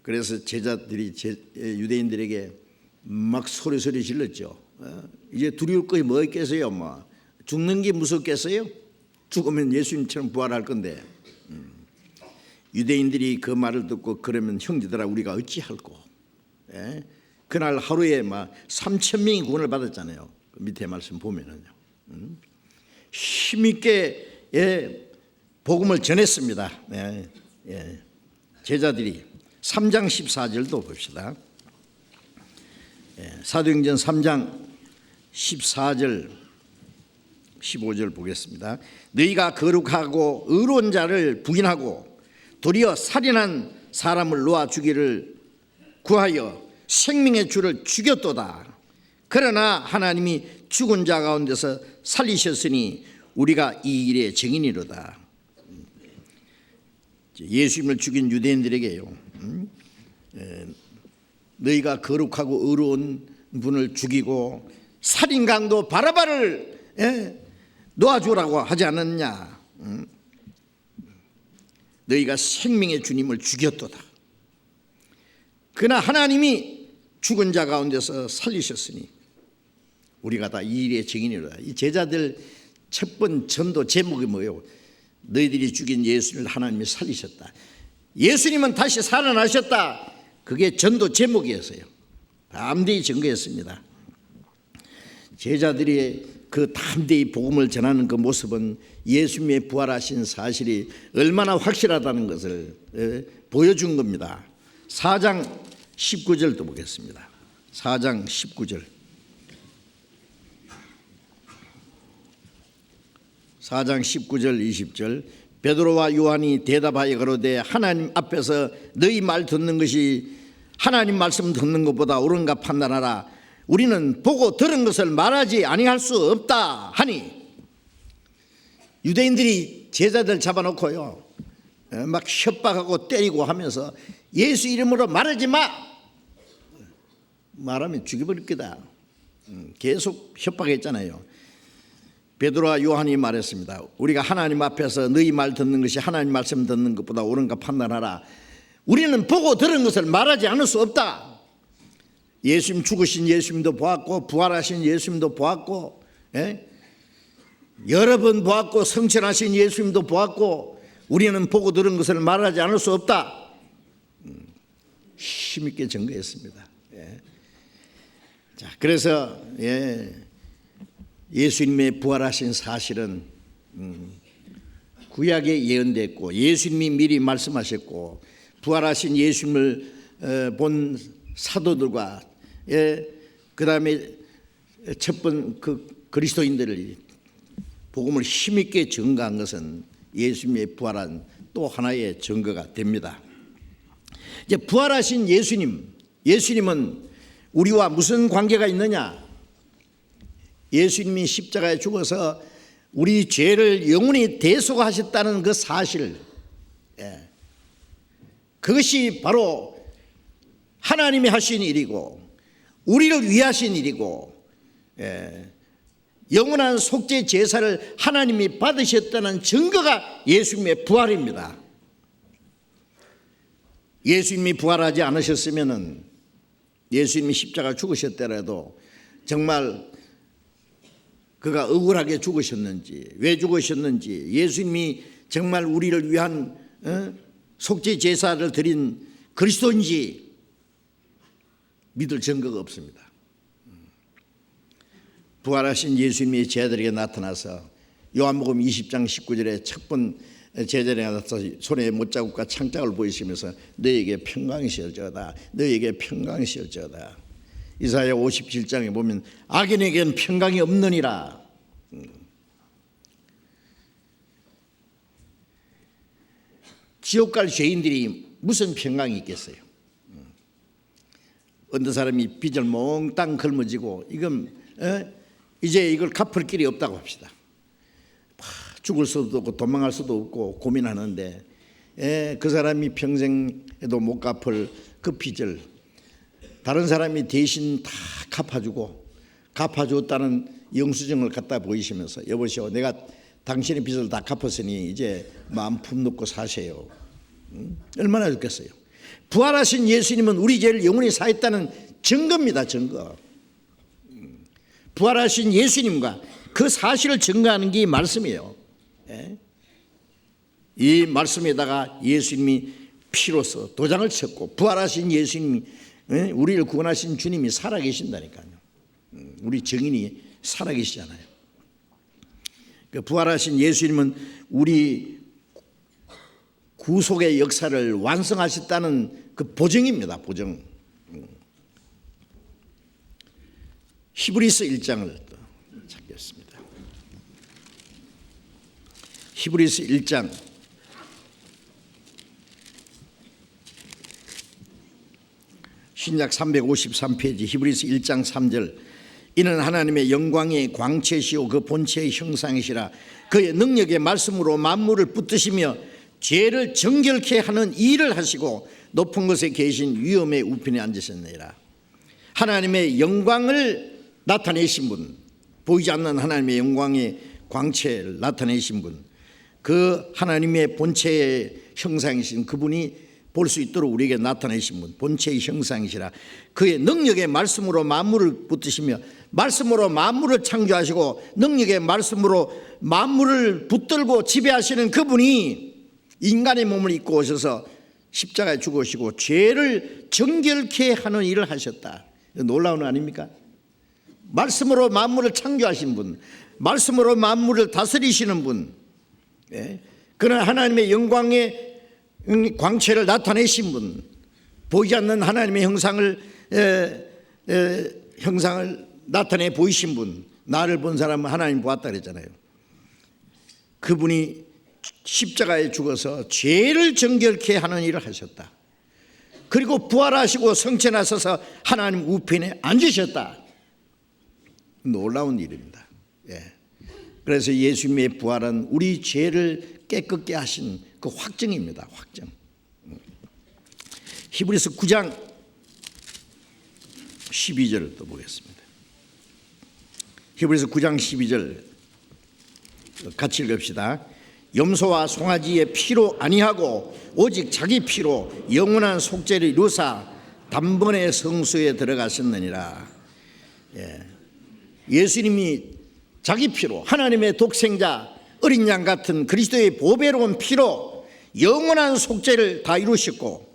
그래서 제자들이 유대인들에게 막 소리 질렀죠. 이제 두려울 것이 뭐 있겠어요? 죽는 게 무섭겠어요? 죽으면 예수님처럼 부활할 건데. 유대인들이 그 말을 듣고 그러면 형제들아 우리가 어찌할꼬. 그날 하루에 3,000명이 구원을 받았잖아요. 그 밑에 말씀 보면은요. 힘있게 복음을 전했습니다. 제자들이 3장 14절도 봅시다. 사도행전 3장 14절 15절 보겠습니다. 너희가 거룩하고 의로운 자를 부인하고 도리어 살인한 사람을 놓아 주기를 구하여 생명의 주를 죽였도다. 그러나 하나님이 죽은 자 가운데서 살리셨으니 우리가 이 일의 증인이로다. 예수님을 죽인 유대인들에게요, 너희가 거룩하고 의로운 분을 죽이고 살인강도 바라바를 놓아주라고 하지 않았냐. 너희가 생명의 주님을 죽였도다. 그러나 하나님이 죽은 자 가운데서 살리셨으니 우리가 다 이 일의 증인이로다. 이 제자들 첫 번 전도 제목이 뭐예요? 너희들이 죽인 예수를 하나님이 살리셨다. 예수님은 다시 살아나셨다. 그게 전도 제목이었어요. 담대히 증거했습니다. 제자들이 그 담대히 복음을 전하는 그 모습은 예수님의 부활하신 사실이 얼마나 확실하다는 것을 보여준 겁니다. 4장 19절도 보겠습니다. 4장 19절. 4장 19절 20절. 베드로와 요한이 대답하여 가로되 하나님 앞에서 너희 말 듣는 것이 하나님 말씀 듣는 것보다 옳은가 판단하라. 우리는 보고 들은 것을 말하지 아니할 수 없다 하니, 유대인들이 제자들 잡아놓고요 막 협박하고 때리고 하면서 예수 이름으로 말하지 마, 말하면 죽여버릴 거다, 계속 협박했잖아요. 베드로와 요한이 말했습니다. 우리가 하나님 앞에서 너희 말 듣는 것이 하나님 말씀 듣는 것보다 옳은가 판단하라. 우리는 보고 들은 것을 말하지 않을 수 없다. 예수님 죽으신 예수님도 보았고 부활하신 예수님도 보았고, 여러 번 보았고 성천하신 예수님도 보았고, 우리는 보고 들은 것을 말하지 않을 수 없다. 힘있게 증거했습니다. 자, 그래서 예수님의 부활하신 사실은 구약에 예언됐고 예수님이 미리 말씀하셨고, 부활하신 예수님을 본 사도들과 그 다음에 첫번 그 그리스도인들을 복음을 힘있게 증거한 것은 예수님의 부활한 또 하나의 증거가 됩니다. 이제 부활하신 예수님은 우리와 무슨 관계가 있느냐? 예수님이 십자가에 죽어서 우리 죄를 영원히 대속하셨다는 그 사실, 그것이 바로 하나님이 하신 일이고 우리를 위하신 일이고, 영원한 속죄 제사를 하나님이 받으셨다는 증거가 예수님의 부활입니다. 예수님이 부활하지 않으셨으면, 예수님이 십자가 죽으셨더라도 정말 그가 억울하게 죽으셨는지, 왜 죽으셨는지, 예수님이 정말 우리를 위한 속죄 제사를 드린 그리스도인지 믿을 증거가 없습니다. 부활하신 예수님이 제자들에게 나타나서 요한복음 20장 19절에 첫번 제자들에게 나타나서 손에 못자국과 창자국을 보이시면서 너에게 평강이 시어져다, 너에게 평강이 시어져다. 이사야 57장에 보면 악인에게는 평강이 없느니라. 지옥 갈 죄인들이 무슨 평강이 있겠어요? 어떤 사람이 빚을 몽땅 걸머지고 이제 이걸 갚을 길이 없다고 합시다. 죽을 수도 없고 도망갈 수도 없고 고민하는데, 그 사람이 평생에도 못 갚을 그 빚을 다른 사람이 대신 다 갚아주었다는 영수증을 갖다 보이시면서, 여보시오, 내가 당신의 빚을 다 갚았으니 이제 마음 품 놓고 사세요. 얼마나 좋겠어요. 부활하신 예수님은 우리 죄를 영원히 사했다는 증거입니다. 증거. 부활하신 예수님과 그 사실을 증거하는 게 말씀이에요. 이 말씀에다가 예수님이 피로써 도장을 쳤고, 부활하신 예수님이, 우리를 구원하신 주님이 살아계신다니까요. 우리 증인이 살아계시잖아요. 그 부활하신 예수님은 우리 구속의 역사를 완성하셨다는 그 보증입니다. 보증. 히브리서 1장을 찾겠습니다. 히브리서 1장 신약 353페이지 히브리서 1장 3절. 이는 하나님의 영광의 광채시오 그 본체의 형상이시라. 그의 능력의 말씀으로 만물을 붙드시며 죄를 정결케 하는 일을 하시고 높은 곳에 계신 위엄의 우편에 앉으셨느니라. 하나님의 영광을 나타내신 분, 보이지 않는 하나님의 영광의 광채를 나타내신 분, 그 하나님의 본체의 형상이신 그분이 볼 수 있도록 우리에게 나타내신 분, 본체의 형상이시라. 그의 능력의 말씀으로 만물을 붙드시며, 말씀으로 만물을 창조하시고 능력의 말씀으로 만물을 붙들고 지배하시는 그분이 인간의 몸을 입고 오셔서 십자가에 죽으시고 죄를 정결케 하는 일을 하셨다. 놀라운 거 아닙니까? 말씀으로 만물을 창조하신 분, 말씀으로 만물을 다스리시는 분, 그는 하나님의 영광의 광채를 나타내신 분, 보이지 않는 하나님의 형상을 나타내 보이신 분, 나를 본 사람은 하나님 보았다 그랬잖아요. 그분이 십자가에 죽어서 죄를 정결케 하는 일을 하셨다. 그리고 부활하시고 성천하셔서 하나님 우편에 앉으셨다. 놀라운 일입니다. 예. 그래서 예수님의 부활은 우리 죄를 깨끗게 하신 그 확증입니다. 확증. 히브리서 9장 12절을 또 보겠습니다. 히브리서 9장 12절 같이 읽읍시다. 염소와 송아지의 피로 아니하고 오직 자기 피로 영원한 속죄를 이루사 단번에 성소에 들어가셨느니라. 예수님이 자기 피로 하나님의 독생자 어린 양 같은 그리스도의 보배로운 피로 영원한 속죄를 다 이루셨고,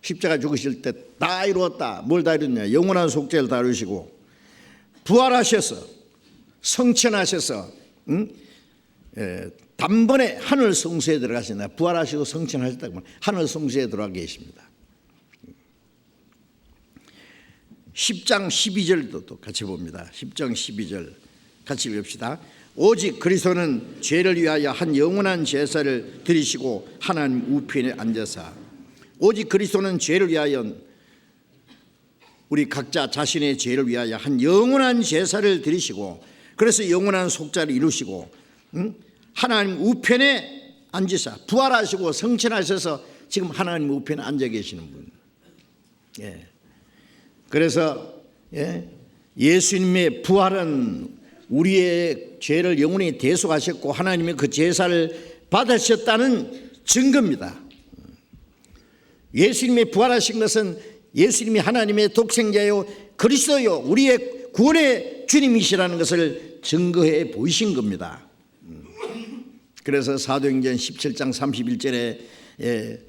십자가 죽으실 때 다 이루었다. 뭘 다 이뤘냐? 영원한 속죄를 다 이루시고 부활하셔서 성천하셔서 단번에 하늘 성소에 들어가신다. 부활하시고 성천하셨다고 하면 하늘 성소에 들어가 계십니다. 10장 12절도 또 같이 봅니다. 10장 12절 같이 읽읍시다. 오직 그리스도는 죄를 위하여 한 영원한 제사를 드리시고 하나님 우편에 앉아서, 오직 그리스도는 죄를 위하여, 우리 각자 자신의 죄를 위하여 한 영원한 제사를 드리시고, 그래서 영원한 속죄를 이루시고 하나님 우편에 앉으사 부활하시고 성천하셔서 지금 하나님 우편에 앉아 계시는 분. 예. 그래서 예수님의 부활은 우리의 죄를 영원히 대속하셨고 하나님의 그 제사를 받으셨다는 증거입니다. 예수님이 부활하신 것은 예수님이 하나님의 독생자요 그리스도요 우리의 구원의 주님이시라는 것을 증거해 보이신 겁니다. 그래서 사도행전 17장 31절에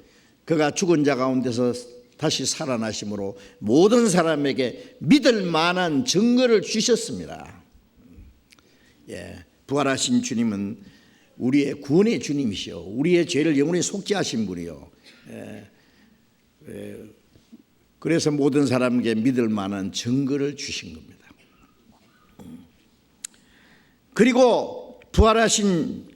그가 죽은 자 가운데서 다시 살아나심으로 모든 사람에게 믿을 만한 증거를 주셨습니다. 부활하신 주님은 우리의 구원의 주님이시요 우리의 죄를 영원히 속죄하신 분이요. 그래서 모든 사람에게 믿을 만한 증거를 주신 겁니다. 그리고 부활하신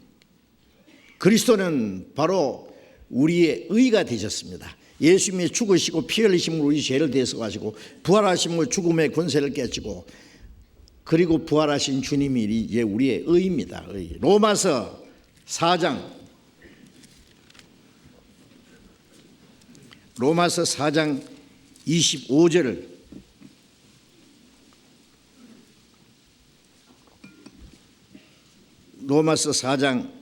그리스도는 바로 우리의 의가 되셨습니다. 예수님이 죽으시고 피 흘리심으로 우리 죄를 대속하시고 부활하심으로 죽음의 권세를 깨치고, 그리고 부활하신 주님이 이제 우리의 의입니다. 의. 로마서 4장 25절을 로마서 4장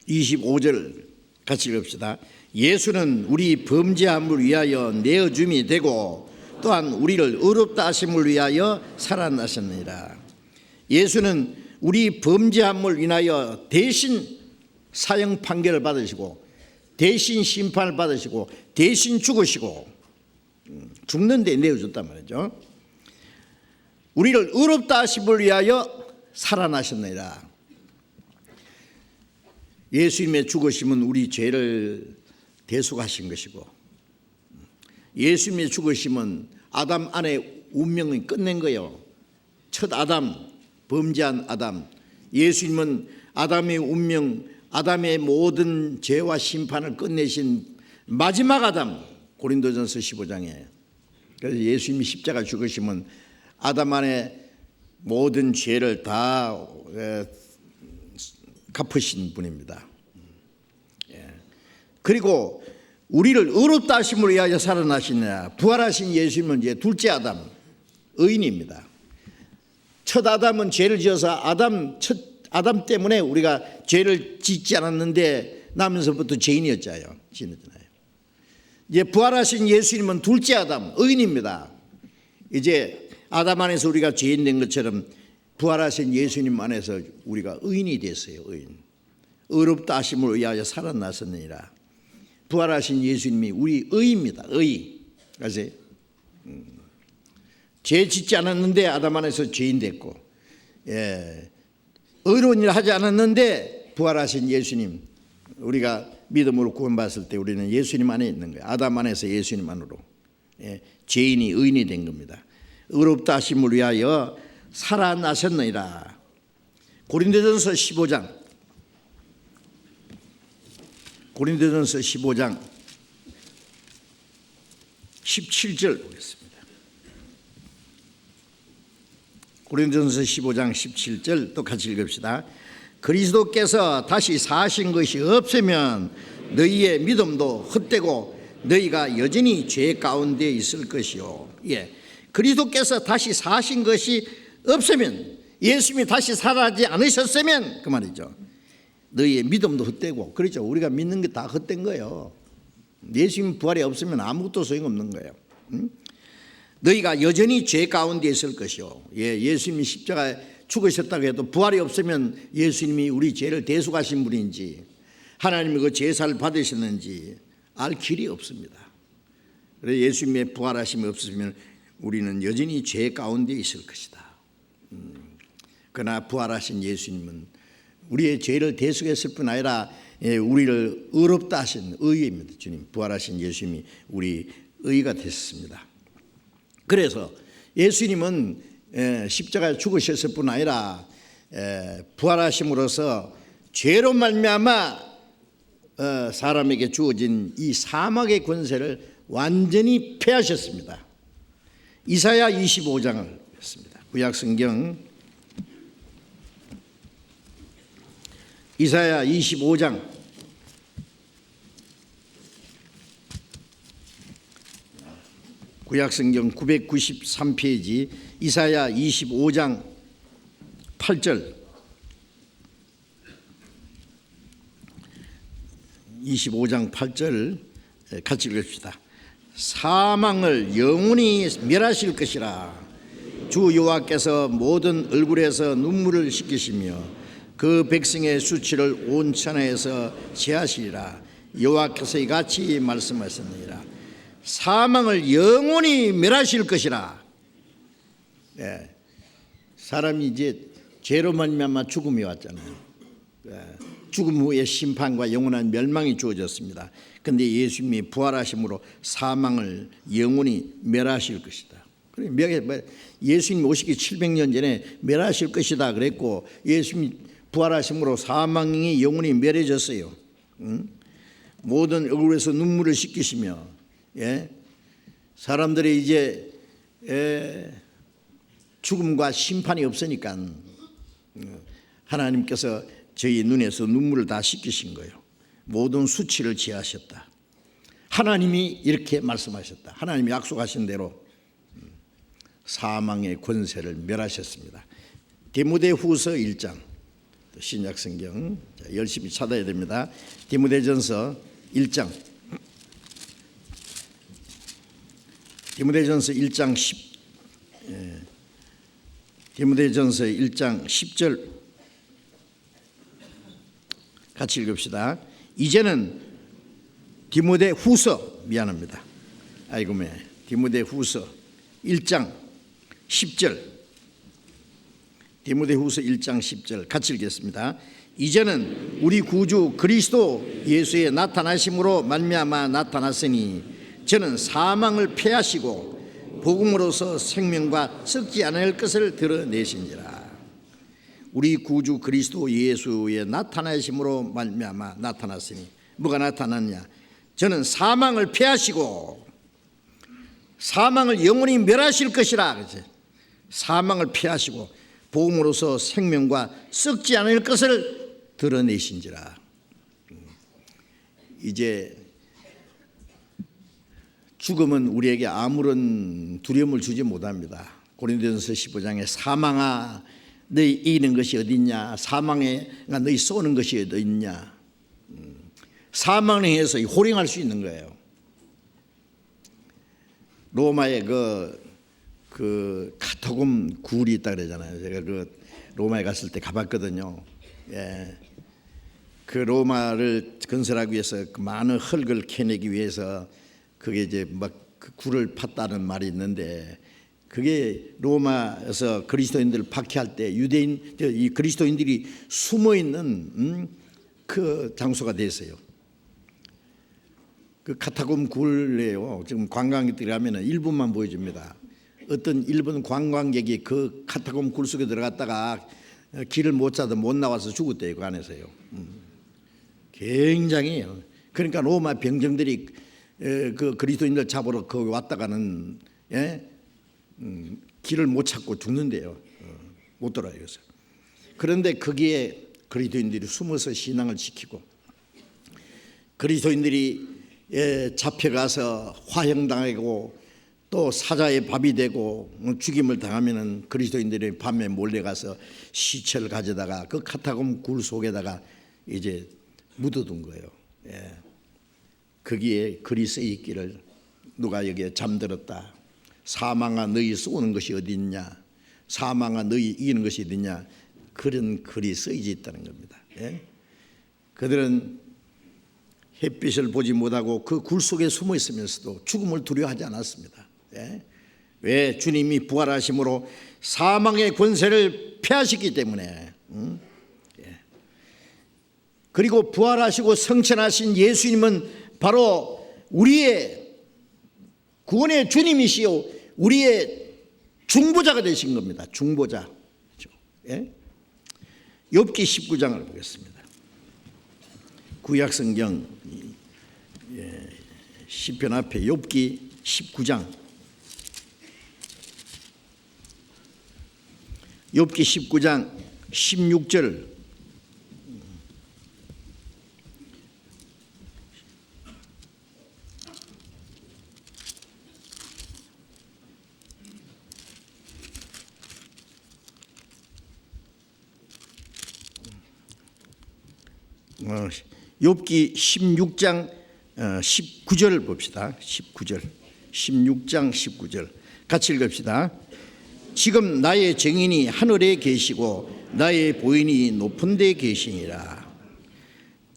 25절 같이 읽읍시다. 예수는 우리 범죄함을 위하여 내어줌이 되고 또한 우리를 의롭다 하심을 위하여 살아나셨느니라. 예수는 우리 범죄함을 인하여 대신 사형 판결을 받으시고 대신 심판을 받으시고 대신 죽으시고 죽는데 내어줬단 말이죠. 우리를 의롭다 하심을 위하여 살아나셨느니라. 예수님의 죽으심은 우리 죄를 대속하신 것이고, 예수님의 죽으심은 아담 안에 운명을 끝낸 거예요. 첫 아담, 범죄한 아담. 예수님은 아담의 운명, 아담의 모든 죄와 심판을 끝내신 마지막 아담. 고린도전서 15장에. 그래서 예수님이 십자가 죽으심은 아담 안에 모든 죄를 다 갚으신 분입니다. 그리고 우리를 의롭다 하심을 위하여 살아나시느라. 부활하신 예수님은 이제 둘째 아담, 의인입니다. 첫 아담은 죄를 지어서 첫 아담 때문에 우리가 죄를 짓지 않았는데 나면서부터 죄인이었잖아요. 이제 부활하신 예수님은 둘째 아담, 의인입니다. 이제 아담 안에서 우리가 죄인 된 것처럼 부활하신 예수님 안에서 우리가 의인이 됐어요. 의인. 의롭다 하심을 위하여 살아나셨느니라. 부활하신 예수님이 우리 의입니다. 의. 아세요? 죄 짓지 않았는데 아담 안에서 죄인 됐고, 의로운 일 하지 않았는데 부활하신 예수님, 우리가 믿음으로 구원받았을 때 우리는 예수님 안에 있는 거예요. 아담 안에서 예수님 안으로 죄인이 의인이 된 겁니다. 의롭다 하심을 위하여 살아나셨느니라. 고린도전서 15장 17절 보겠습니다. 고린도전서 15장 17절 또 같이 읽읍시다. 그리스도께서 다시 사신 것이 없으면 너희의 믿음도 헛되고 너희가 여전히 죄 가운데 있을 것이요. 그리스도께서 다시 사신 것이 없으면, 예수님이 다시 살아나지 않으셨으면 그 말이죠, 너희의 믿음도 헛되고. 그렇죠. 우리가 믿는 게 다 헛된 거예요. 예수님 부활이 없으면 아무것도 소용없는 거예요. 너희가 여전히 죄 가운데 있을 것이요. 예수님이 십자가에 죽으셨다고 해도 부활이 없으면 예수님이 우리 죄를 대속하신 분인지 하나님이 그 제사를 받으셨는지 알 길이 없습니다. 그래서 예수님의 부활하심이 없으면 우리는 여전히 죄 가운데 있을 것이다. 그러나 부활하신 예수님은 우리의 죄를 대속했을 뿐 아니라 우리를 의롭다 하신 의입니다. 주님, 부활하신 예수님이 우리 의가 됐습니다. 그래서 예수님은 십자가에 죽으셨을 뿐 아니라 부활하심으로써 죄로 말미암아 사람에게 주어진 이 사망의 권세를 완전히 패하셨습니다. 이사야 25장을 읽습니다. 구약성경 이사야 25장 구약성경 993페이지 이사야 25장 8절 25장 8절 같이 읽읍시다. 사망을 영원히 멸하실 것이라. 주 여호와께서 모든 얼굴에서 눈물을 씻기시며 그 백성의 수치를 온 천하에서 제하시리라. 여호와께서 이같이 말씀하셨느니라. 사망을 영원히 멸하실 것이라. 사람이 이제 죄로 말미암아 죽음이 왔잖아요. 죽음 후에 심판과 영원한 멸망이 주어졌습니다. 그런데 예수님이 부활하심으로 사망을 영원히 멸하실 것이다. 예수님 오시기 700년 전에 멸하실 것이다 그랬고, 예수님이 부활하심으로 사망이 영원히 멸해졌어요. 모든 얼굴에서 눈물을 씻기시며, 사람들이 이제 죽음과 심판이 없으니까 하나님께서 저희 눈에서 눈물을 다 씻기신 거예요. 모든 수치를 지하셨다. 하나님이 이렇게 말씀하셨다. 하나님이 약속하신 대로 사망의 권세를 멸하셨습니다. 디모데후서 1장, 신약성경 열심히 찾아야 됩니다. 디모데전서 1장, 디모데전서 1장 디모데전서 1장 10절 같이 읽읍시다. 이제는 디모데후서, 미안합니다. 디모데후서 1장 10절, 디모데후서 1장 10절 같이 읽겠습니다. 이제는 우리 구주 그리스도 예수의 나타나심으로 말미암아 나타났으니 저는 사망을 패하시고 복음으로서 생명과 썩지 않을 것을 드러내신지라. 우리 구주 그리스도 예수의 나타나심으로 말미암아 나타났으니 뭐가 나타났냐? 저는 사망을 패하시고 사망을 영원히 멸하실 것이라. 그렇지? 사망을 패하시고 복음으로서 생명과 썩지 않을 것을 드러내신지라. 이제 죽음은 우리에게 아무런 두려움을 주지 못합니다. 고린도전서 15장에 사망아 너희 이기는 것이 어딨냐, 사망에 너희 쏘는 것이 어딨냐. 사망에 의해서 호령할 수 있는 거예요. 로마에 그 카타콤 굴이 있다 그러잖아요. 제가 그 로마에 갔을 때 가봤거든요. 그 로마를 건설하기 위해서 그 많은 흙을 캐내기 위해서 그게 이제 막 그 굴을 팠다는 말이 있는데, 그게 로마에서 그리스도인들을 박해할 때 유대인, 이 그리스도인들이 숨어 있는 그 장소가 됐어요. 그 카타콤 굴이에요. 지금 관광객들이 가면은 일부만 보여줍니다. 어떤 일본 관광객이 그 카타콤 굴 속에 들어갔다가 길을 못 찾아 못 나와서 죽었대요. 그 안에서요. 굉장히. 그러니까 로마 병정들이 그 그리스도인들 잡으러 거기 왔다가는 길을 못 찾고 죽는데요. 못 돌아요. 그런데 거기에 그리스도인들이 숨어서 신앙을 지키고 그리스도인들이 잡혀가서 화형당하고 또 사자의 밥이 되고 죽임을 당하면은 그리스도인들이 밤에 몰려가서 시체를 가져다가 그 카타콤 굴 속에다가 이제 묻어둔 거예요. 거기에 글이 써 있기를 누가 여기에 잠들었다. 사망아 너희 쏘는 것이 어디 있냐. 사망아 너희 이기는 것이 어디 있냐. 그런 글이 써져 있다는 겁니다. 그들은 햇빛을 보지 못하고 그 굴 속에 숨어 있으면서도 죽음을 두려워하지 않았습니다. 왜? 주님이 부활하심으로 사망의 권세를 폐하시기 때문에. 그리고 부활하시고 성천하신 예수님은 바로 우리의 구원의 주님이시요 우리의 중보자가 되신 겁니다. 중보자. 욥기 19장을 보겠습니다. 구약성경 시편 앞에 욥기 19장. 욥기 19장 16절. 욥기 16장 19절 봅시다. 19절. 16장 19절. 같이 읽읍시다. 지금 나의 증인이 하늘에 계시고 나의 보인이 높은 데 계시니라.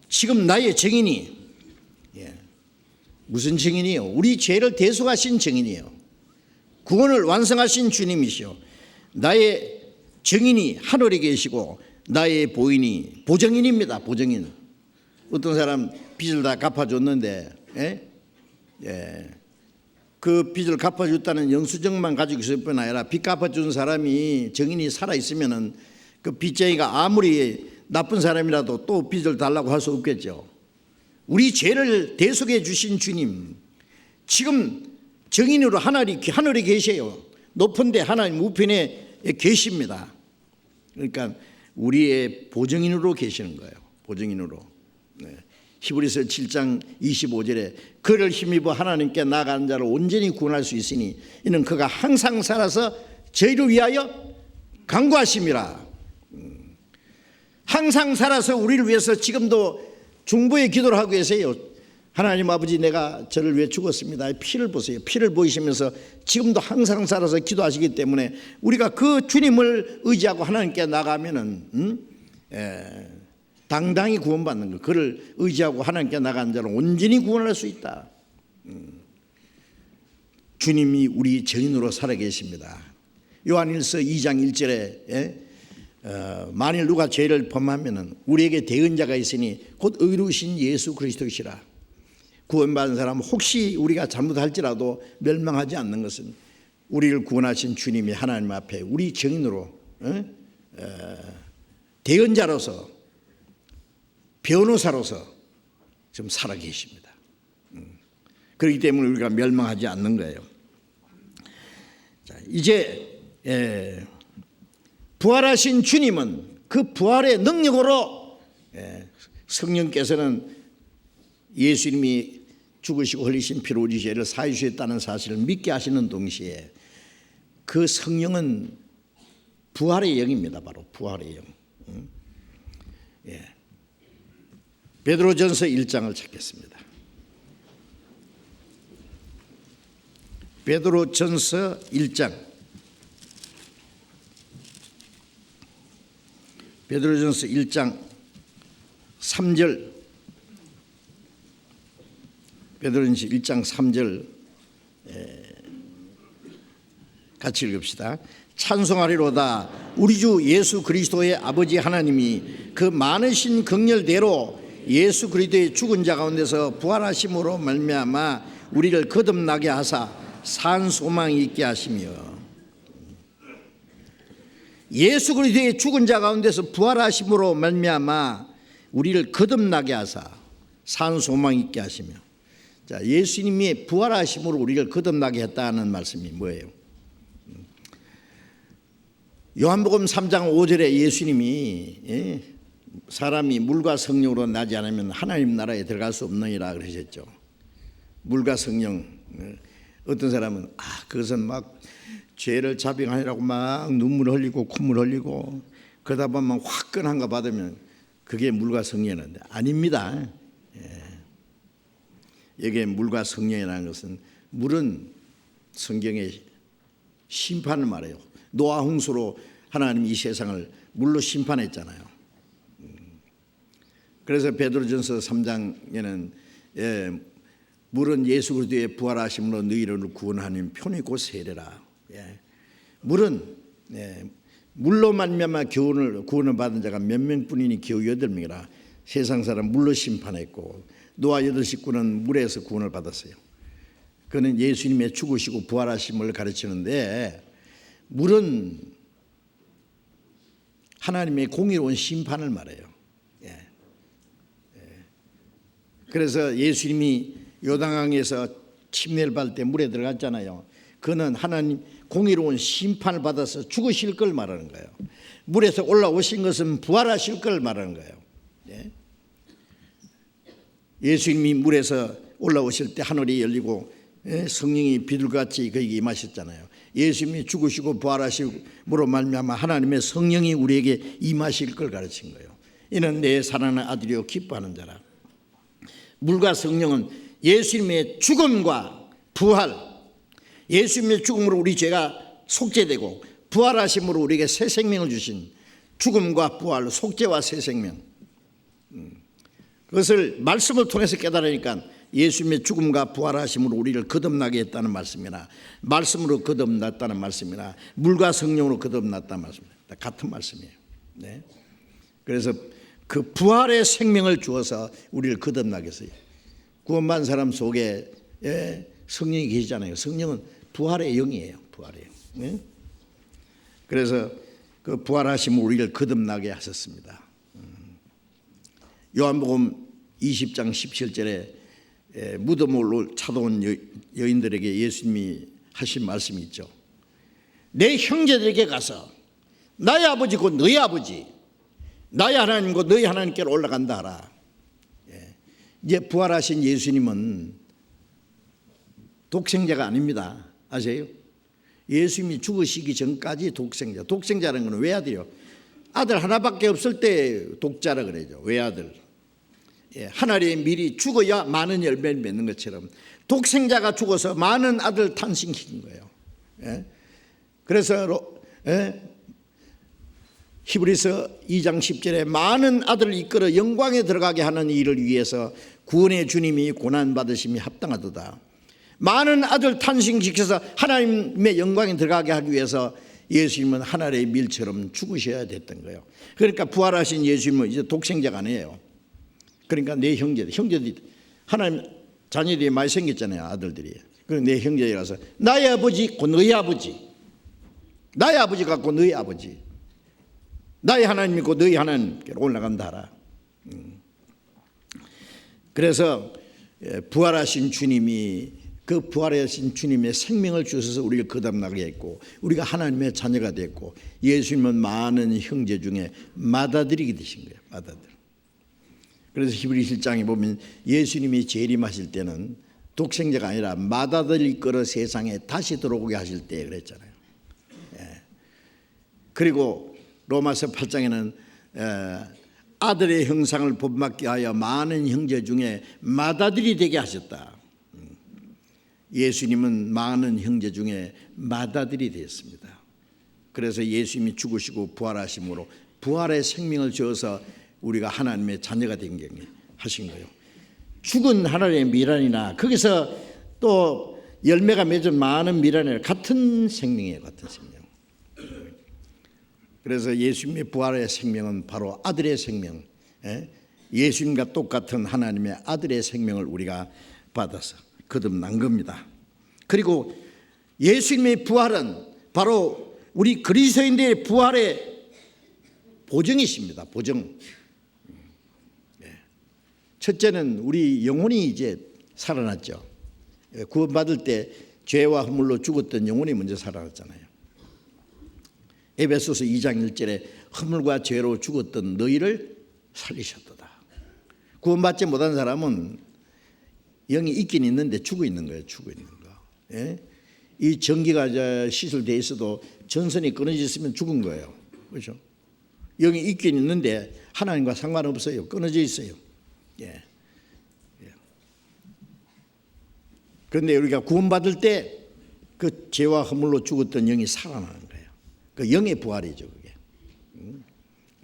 지금 나의 증인이 무슨 증인이요? 우리 죄를 대속하신 증인이요. 구원을 완성하신 주님이시요. 나의 증인이 하늘에 계시고 나의 보인이 보증인입니다. 보증인. 어떤 사람 빚을 다 갚아줬는데 그 빚을 갚아줬다는 영수증만 가지고 있을 뿐 아니라 빚 갚아준 사람이 증인이 살아있으면은 그 빚쟁이가 아무리 나쁜 사람이라도 또 빚을 달라고 할 수 없겠죠. 우리 죄를 대속해 주신 주님, 지금 증인으로 하늘에 계세요. 높은 데 하나님 우편에 계십니다. 그러니까 우리의 보증인으로 계시는 거예요. 보증인으로. 히브리서 7장 25절에 그를 힘입어 하나님께 나아가는 자를 온전히 구원할 수 있으니 이는 그가 항상 살아서 저희를 위하여 간구하심이라. 항상 살아서 우리를 위해서 지금도 중보의 기도를 하고 계세요. 하나님 아버지, 내가 저를 위해 죽었습니다. 피를 보세요. 피를 보이시면서 지금도 항상 살아서 기도하시기 때문에 우리가 그 주님을 의지하고 하나님께 나가면은 당당히 구원받는 거. 그를 의지하고 하나님께 나가는 자는 온전히 구원할 수 있다. 주님이 우리 증인으로 살아계십니다. 요한일서 2장 1절에 만일 누가 죄를 범하면 우리에게 대언자가 있으니 곧 의로우신 예수 그리스도시라. 구원받은 사람은 혹시 우리가 잘못할지라도 멸망하지 않는 것은 우리를 구원하신 주님이 하나님 앞에 우리 증인으로 대언자로서 변호사로서 지금 살아계십니다. 그렇기 때문에 우리가 멸망하지 않는 거예요. 자, 이제 부활하신 주님은 그 부활의 능력으로 성령께서는 예수님이 죽으시고 흘리신 피로 우리 죄를 사해 주셨다는 사실을 믿게 하시는 동시에 그 성령은 부활의 영입니다. 바로 부활의 영. 베드로전서 1장을 찾겠습니다. 베드로전서 1장. 베드로전서 1장 3절. 베드로전서 1장 3절 같이 읽읍시다. 찬송하리로다. 우리 주 예수 그리스도의 아버지 하나님이 그 많으신 긍휼대로 예수 그리스도의 죽은 자 가운데서 부활하심으로 말미암아 우리를 거듭나게 하사 산 소망이 있게 하시며, 예수 그리스도의 죽은 자 가운데서 부활하심으로 말미암아 우리를 거듭나게 하사 산 소망이 있게 하시며. 자, 예수님이 부활하심으로 우리를 거듭나게 했다는 말씀이 뭐예요? 요한복음 3장 5절에 예수님이 사람이 물과 성령으로 나지 않으면 하나님 나라에 들어갈 수 없느니라 그러셨죠. 물과 성령. 어떤 사람은 그것은 막 죄를 자백하느라고 막 눈물 흘리고 콧물 흘리고 그러다 보면 화끈한 거 받으면 그게 물과 성령인데 아닙니다. 여기에 물과 성령이라는 것은 물은 성경의 심판을 말해요. 노아 홍수로 하나님이 이 세상을 물로 심판했잖아요. 그래서 베드로전서 3장에는 물은 예수 그리스도의 부활하심으로 너희를 구원하는 편이 곧 세례라. 물은 물로 말미암아 구원을 받은 자가 몇 명뿐이니 겨우 8명이라. 세상 사람 물로 심판했고 노아 8식구는 물에서 구원을 받았어요. 그는 예수님의 죽으시고 부활하심을 가르치는데 물은 하나님의 공의로운 심판을 말해요. 그래서 예수님이 요단강에서 침례를 받을 때 물에 들어갔잖아요. 그는 하나님 공의로운 심판을 받아서 죽으실 걸 말하는 거예요. 물에서 올라오신 것은 부활하실 걸 말하는 거예요. 예수님이 물에서 올라오실 때 하늘이 열리고 성령이 비둘같이 그에게 임하셨잖아요. 예수님이 죽으시고 부활하심으로 말미암아 하나님의 성령이 우리에게 임하실 걸 가르친 거예요. 이는 내 사랑하는 아들이요 기뻐하는 자라. 물과 성령은 예수님의 죽음과 부활, 예수님의 죽음으로 우리 죄가 속죄되고 부활하심으로 우리에게 새 생명을 주신 죽음과 부활, 속죄와 새 생명, 그것을 말씀을 통해서 깨달으니까 예수님의 죽음과 부활하심으로 우리를 거듭나게 했다는 말씀이나 말씀으로 거듭났다는 말씀이나 물과 성령으로 거듭났다는 말씀입니다. 같은 말씀이에요. 그래서 그 부활의 생명을 주어서 우리를 거듭나게 했어요. 구원받은 사람 속에 성령이 계시잖아요. 성령은 부활의 영이에요. 부활의 영. 그래서 그 부활하심으로 우리를 거듭나게 하셨습니다. 요한복음 20장 17절에 무덤으로 찾아온 여인들에게 예수님이 하신 말씀이 있죠. 내 형제들에게 가서 나의 아버지 곧 너희 아버지, 나의 하나님 곧 너희 하나님께로 올라간다 하라. 이제 부활하신 예수님은 독생자가 아닙니다. 아세요? 예수님이 죽으시기 전까지 독생자. 독생자라는 건 외아들이요. 아들 하나밖에 없을 때 독자라 그러죠. 외아들. 하나님의 미리 죽어야 많은 열매를 맺는 것처럼 독생자가 죽어서 많은 아들 탄생시킨 거예요. 그래서 히브리서 2장 10절에 많은 아들을 이끌어 영광에 들어가게 하는 일을 위해서 구원의 주님이 고난받으심이 합당하도다. 많은 아들 탄생시켜서 하나님의 영광에 들어가게 하기 위해서 예수님은 하늘의 밀처럼 죽으셔야 됐던 거예요. 그러니까 부활하신 예수님은 이제 독생자가 아니에요. 그러니까 내 형제들이 하나님 자녀들이 많이 생겼잖아요. 아들들이. 그래서 내 형제라서 나의 아버지 곧 너희 아버지, 나의 아버지가 곧 너희 아버지, 나의 하나님이 곧 너희 하나님께로 올라간다 하라. 그래서 부활하신 주님이 그 부활하신 주님의 생명을 주셔서 우리를 거듭나게 했고 우리가 하나님의 자녀가 됐고 예수님은 많은 형제 중에 맏아들이 되신 거예요. 맏아들. 그래서 히브리서 1장에 보면 예수님이 재림하실 때는 독생자가 아니라 맏아들을 이끌어 세상에 다시 들어오게 하실 때 그랬잖아요. 그리고 로마서 8장에는 아들의 형상을 본받게 하여 많은 형제 중에 맏아들이 되게 하셨다. 예수님은 많은 형제 중에 맏아들이 되었습니다. 그래서 예수님이 죽으시고 부활하심으로 부활의 생명을 주어서 우리가 하나님의 자녀가 된 게 하신 거예요. 죽은 하나님의 미란이나 거기서 또 열매가 맺은 많은 미란이나 같은 생명이에요. 같은 생명. 그래서 예수님의 부활의 생명은 바로 아들의 생명, 예수님과 똑같은 하나님의 아들의 생명을 우리가 받아서 거듭난 겁니다. 그리고 예수님의 부활은 바로 우리 그리스도인들의 부활의 보증이십니다. 보증. 첫째는 우리 영혼이 이제 살아났죠. 구원받을 때 죄와 허물로 죽었던 영혼이 먼저 살아났잖아요. 에베소서 2장 1절에 허물과 죄로 죽었던 너희를 살리셨도다. 구원받지 못한 사람은 영이 있긴 있는데 죽어 있는 거예요. 죽어 있는 거. 예? 이 전기가 시술되어 있어도 전선이 끊어졌으면 죽은 거예요. 그렇죠? 영이 있긴 있는데 하나님과 상관없어요. 끊어져 있어요. 예. 그런데 우리가 구원받을 때 그 죄와 허물로 죽었던 영이 살아나는 거예요. 그 영의 부활이죠, 그게.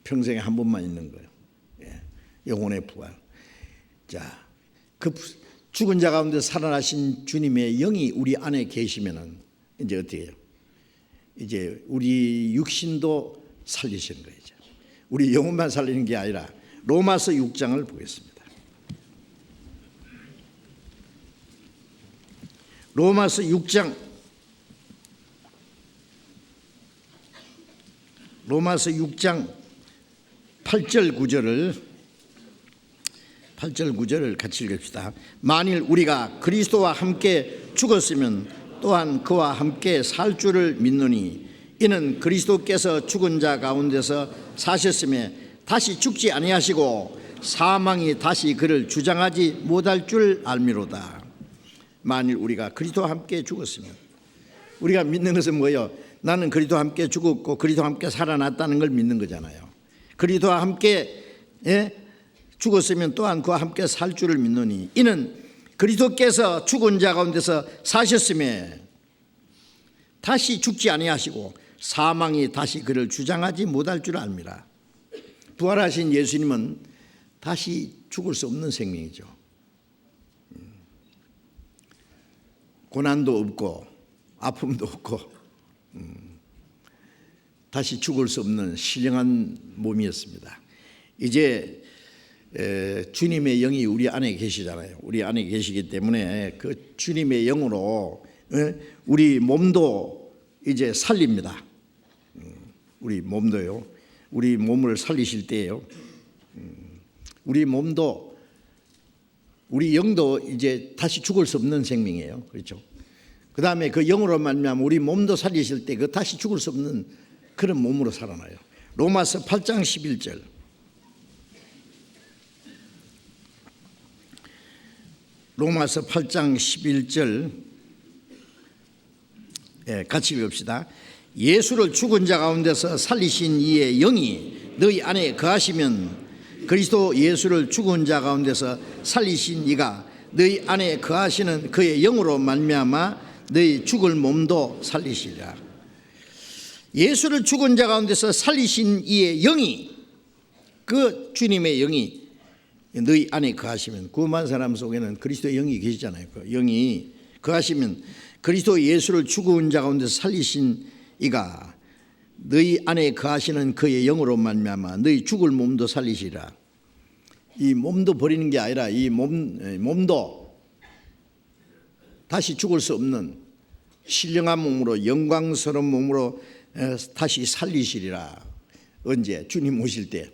평생에 한 번만 있는 거예요. 예. 영혼의 부활. 자, 그 죽은 자 가운데 살아나신 주님의 영이 우리 안에 계시면은 이제 어떻게 해요? 이제 우리 육신도 살리시는 거예요. 우리 영혼만 살리는 게 아니라 로마서 6장을 보겠습니다. 로마서 6장 8절 9절을 같이 읽읍시다. 만일 우리가 그리스도와 함께 죽었으면 또한 그와 함께 살 줄을 믿노니 이는 그리스도께서 죽은 자 가운데서 사셨음에 다시 죽지 아니하시고 사망이 다시 그를 주장하지 못할 줄 알미로다. 만일 우리가 그리스도와 함께 죽었으면, 우리가 믿는 것은 뭐예요? 나는 그리스도와 함께 죽었고 그리스도와 함께 살아났다는 걸 믿는 거잖아요. 그리스도와 함께 죽었으면 또한 그와 함께 살 줄을 믿노니 이는 그리스도께서 죽은 자 가운데서 사셨음에 다시 죽지 아니하시고 사망이 다시 그를 주장하지 못할 줄 압니다. 부활하신 예수님은 다시 죽을 수 없는 생명이죠. 고난도 없고 아픔도 없고 다시 죽을 수 없는 신령한 몸이었습니다. 이제 주님의 영이 우리 안에 계시잖아요. 우리 안에 계시기 때문에 그 주님의 영으로 우리 몸도 이제 살립니다. 우리 몸도요. 우리 몸을 살리실 때요. 우리 몸도, 우리 영도 이제 다시 죽을 수 없는 생명이에요. 그렇죠? 그 다음에 그 영으로 말미암아 우리 몸도 살리실 때 그 다시 죽을 수 없는 그런 몸으로 살아나요. 로마서 8장 11절. 로마서 8장 11절 같이 읽읍시다. 예수를 죽은 자 가운데서 살리신 이의 영이 너희 안에 거하시면 그리스도 예수를 죽은 자 가운데서 살리신 이가 너희 안에 거하시는 그의 영으로 말미암아 너희 죽을 몸도 살리시리라. 예수를 죽은 자 가운데서 살리신 이의 영이, 그 주님의 영이 너희 안에 거하시면, 구원한 사람 속에는 그리스도의 영이 계시잖아요. 그 영이 거하시면 그리스도 예수를 죽은 자 가운데서 살리신 이가 너희 안에 거하시는 그의 영으로 말미암아 너희 죽을 몸도 살리시리라. 이 몸도 버리는 게 아니라 이 몸도 다시 죽을 수 없는 신령한 몸으로, 영광스러운 몸으로 다시 살리시리라. 언제? 주님 오실 때.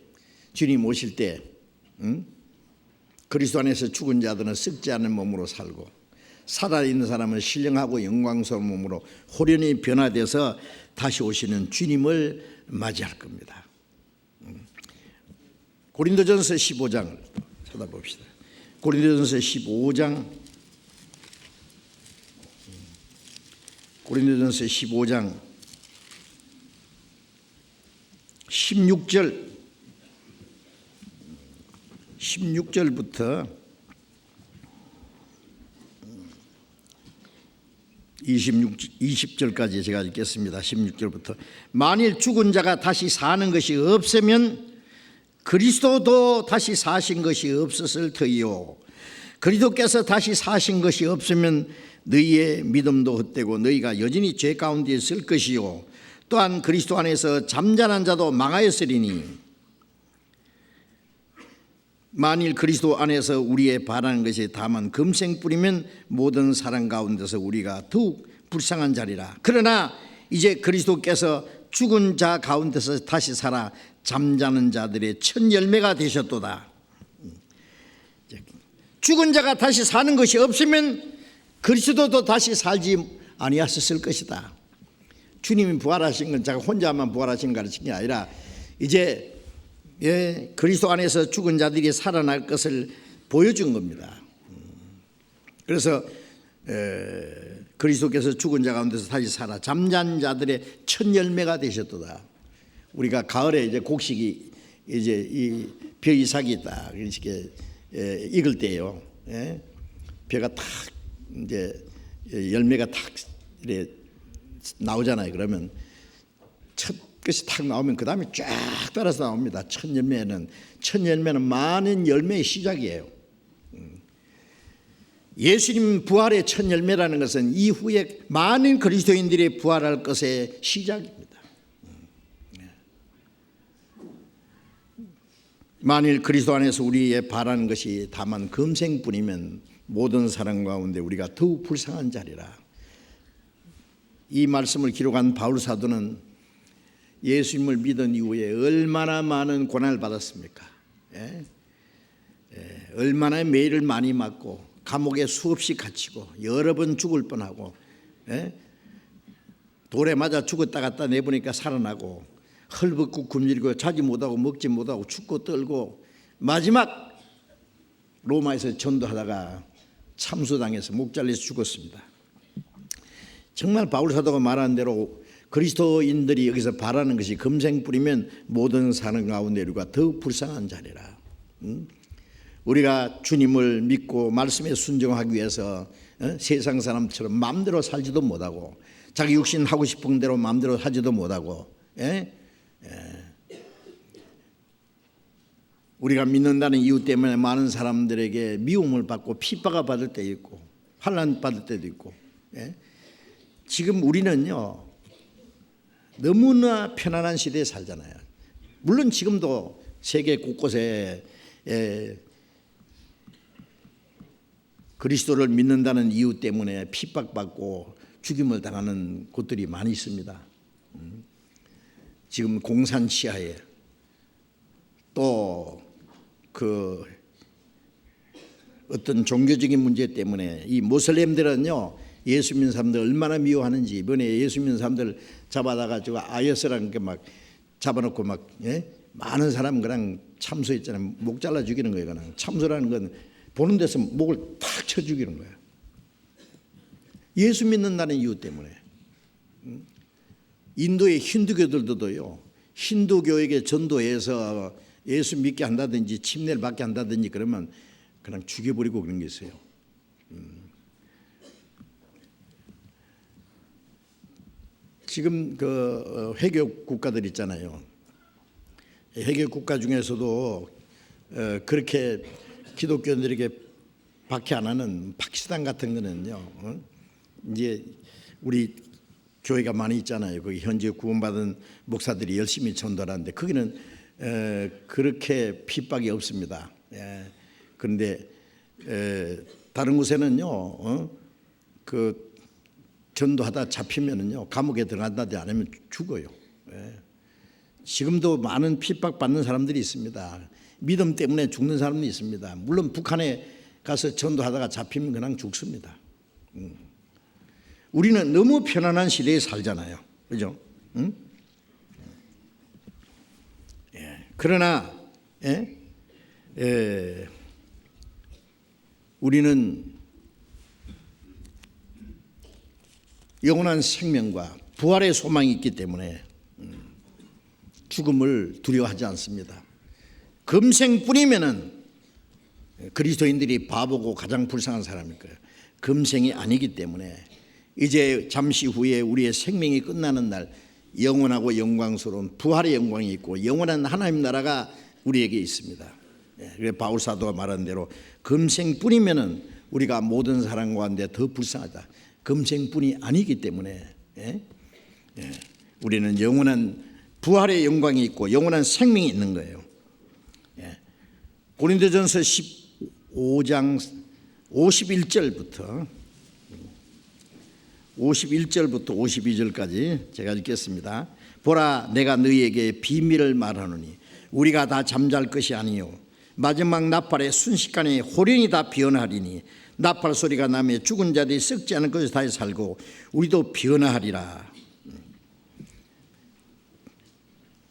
주님 오실 때 그리스도 안에서 죽은 자들은 썩지 않은 몸으로 살고 살아있는 사람은 신령하고 영광스러운 몸으로 호련히 변화돼서 다시 오시는 주님을 맞이할 겁니다. 고린도전서 15장을 찾아봅시다. 고린도전서 15장, 고린도전서 15장 16절부터 20절까지 제가 읽겠습니다. 16절부터. 만일 죽은 자가 다시 사는 것이 없으면 그리스도도 다시 사신 것이 없었을 터이요. 그리스도께서 다시 사신 것이 없으면 너희의 믿음도 헛되고 너희가 여전히 죄 가운데 있을 것이요. 또한 그리스도 안에서 잠자는 자도 망하였으리니 만일 그리스도 안에서 우리의 바라는 것이 다만 금생뿐이면 모든 사람 가운데서 우리가 더욱 불쌍한 자리라. 그러나 이제 그리스도께서 죽은 자 가운데서 다시 살아 잠자는 자들의 첫 열매가 되셨도다. 죽은 자가 다시 사는 것이 없으면 그리스도도 다시 살지 아니하셨을 것이다. 주님이 부활하신 건 자가 혼자만 부활하신 거 가르친 게 아니라 이제 그리스도 안에서 죽은 자들이 살아날 것을 보여준 겁니다. 그래서 그리스도께서 죽은 자 가운데서 다시 살아 잠잔 자들의 첫 열매가 되셨도다. 우리가 가을에 이제 곡식이 이제 이 벼이삭이 딱 이렇게 익을 때요. 벼가 탁 이제 열매가 탁 이렇게 나오잖아요. 그러면 첫 것이 탁 나오면 그 다음에 쫙 따라서 나옵니다. 첫 열매는 많은 열매의 시작이에요. 예수님 부활의 첫 열매라는 것은 이후에 많은 그리스도인들이 부활할 것의 시작입니다. 만일 그리스도 안에서 우리의 바라는 것이 다만 금생뿐이면 모든 사람 가운데 우리가 더욱 불쌍한 자리라. 이 말씀을 기록한 바울 사도는 예수님을 믿은 이후에 얼마나 많은 고난을 받았습니까? 얼마나 매일을 많이 맞고 감옥에 수없이 갇히고 여러 번 죽을 뻔하고 돌에 맞아 죽었다 갔다 내보니까 살아나고 헐벗고 굶주리고 자지 못하고 먹지 못하고 춥고 떨고 마지막 로마에서 전도하다가 참수당해서 목 잘려서 죽었습니다. 정말 바울 사도가 말한 대로 그리스도인들이 여기서 바라는 것이 금생뿐이면 모든 사람 가운데 우리가 더욱 불쌍한 자리라. 우리가 주님을 믿고 말씀에 순종하기 위해서 세상 사람처럼 마음대로 살지도 못하고 자기 육신 하고 싶은 대로 마음대로 하지도 못하고 우리가 믿는다는 이유 때문에 많은 사람들에게 미움을 받고 핍박을 받을 때도 있고 환난 받을 때도 있고 지금 우리는요 너무나 편안한 시대에 살잖아요. 물론 지금도 세계 곳곳에 그리스도를 믿는다는 이유 때문에 핍박받고 죽임을 당하는 곳들이 많이 있습니다. 지금 공산 치하에 또 그 어떤 종교적인 문제 때문에 이 모슬렘들은요 예수 믿는 사람들 얼마나 미워하는지 이번에 예수 믿는 사람들 잡아다가지고 아이어스라는 게 막 잡아놓고 막 많은 사람 그냥 참수했잖아요. 목 잘라 죽이는 거예요. 그냥 참수라는 건 보는 데서 목을 탁 쳐 죽이는 거예요. 예수 믿는다는 이유 때문에. 인도의 힌두교들도요 힌두교에게 전도해서 예수 믿게 한다든지 침례를 받게 한다든지 그러면 그냥 죽여버리고 그런 게 있어요. 지금 그 회교 국가들 있잖아요. 회교 국가 중에서도 그렇게 기독교인들에게 박해 안 하는 파키스탄 같은 거는요. 이제 우리 교회가 많이 있잖아요. 거기 현재 구원받은 목사들이 열심히 전도를 하는데 거기는 그렇게 핍박이 없습니다. 그런데 다른 곳에는요. 그 전도하다 잡히면은요 감옥에 들어간다지 않으면 죽어요. 지금도 많은 핍박받는 사람들이 있습니다. 믿음 때문에 죽는 사람도 있습니다. 물론 북한에 가서 전도하다가 잡히면 그냥 죽습니다. 우리는 너무 편안한 시대에 살잖아요. 그죠? 응? 그러나 우리는 영원한 생명과 부활의 소망이 있기 때문에 죽음을 두려워하지 않습니다. 금생뿐이면은 그리스도인들이 바보고 가장 불쌍한 사람일 거예요. 금생이 아니기 때문에 이제 잠시 후에 우리의 생명이 끝나는 날 영원하고 영광스러운 부활의 영광이 있고 영원한 하나님 나라가 우리에게 있습니다. 그래서 바울 사도가 말한 대로 금생뿐이면은 우리가 모든 사람 가운데 더 불쌍하다. 금생뿐이 아니기 때문에 우리는 영원한 부활의 영광이 있고 영원한 생명이 있는 거예요. 고린도전서 15장 51절부터 52절까지 제가 읽겠습니다. 보라, 내가 너희에게 비밀을 말하노니 우리가 다 잠잘 것이 아니요 마지막 나팔에 순식간에 홀연히 다 변하리니 나팔 소리가 나며 죽은 자들이 썩지 않은 것을 다시 살고 우리도 변화하리라.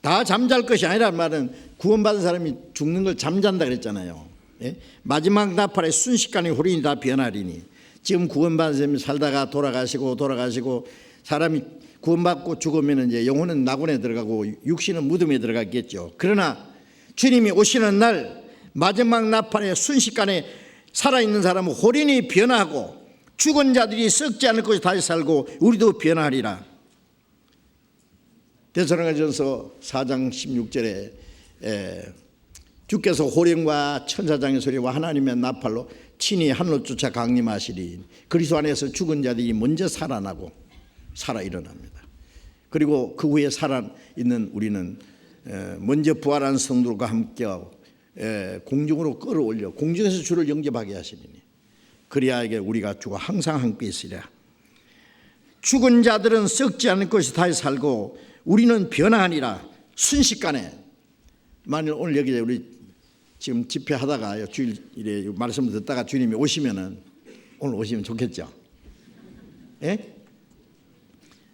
다 잠잘 것이 아니란 말은 구원받은 사람이 죽는 걸 잠잔다 그랬잖아요. 예? 마지막 나팔에 순식간에 홀연히 다 변하리니 지금 구원받은 사람이 살다가 돌아가시고 사람이 구원받고 죽으면 이제 영혼은 낙원에 들어가고 육신은 무덤에 들어갔겠죠. 그러나 주님이 오시는 날 마지막 나팔에 순식간에 살아있는 사람은 홀연히 변화하고 죽은 자들이 썩지 않을 것이 다시 살고 우리도 변화하리라. 데살로니가전서 4장 16절에 주께서 호령과 천사장의 소리와 하나님의 나팔로 친히 하늘로 쫓아 강림하시리. 그리스도 안에서 죽은 자들이 먼저 살아나고 살아 일어납니다. 그리고 그 후에 살아있는 우리는 먼저 부활한 성도들과 함께하고 공중으로 끌어올려 공중에서 주를 영접하게 하시리니 그리하여 우리가 주와 항상 함께 있으리라. 죽은 자들은 썩지 않을 것이 다시 살고 우리는 변화하니라. 순식간에 만일 오늘 여기 우리 지금 집회하다가 주일에 말씀을 듣다가 주님이 오시면은 오늘 오시면 좋겠죠. 예?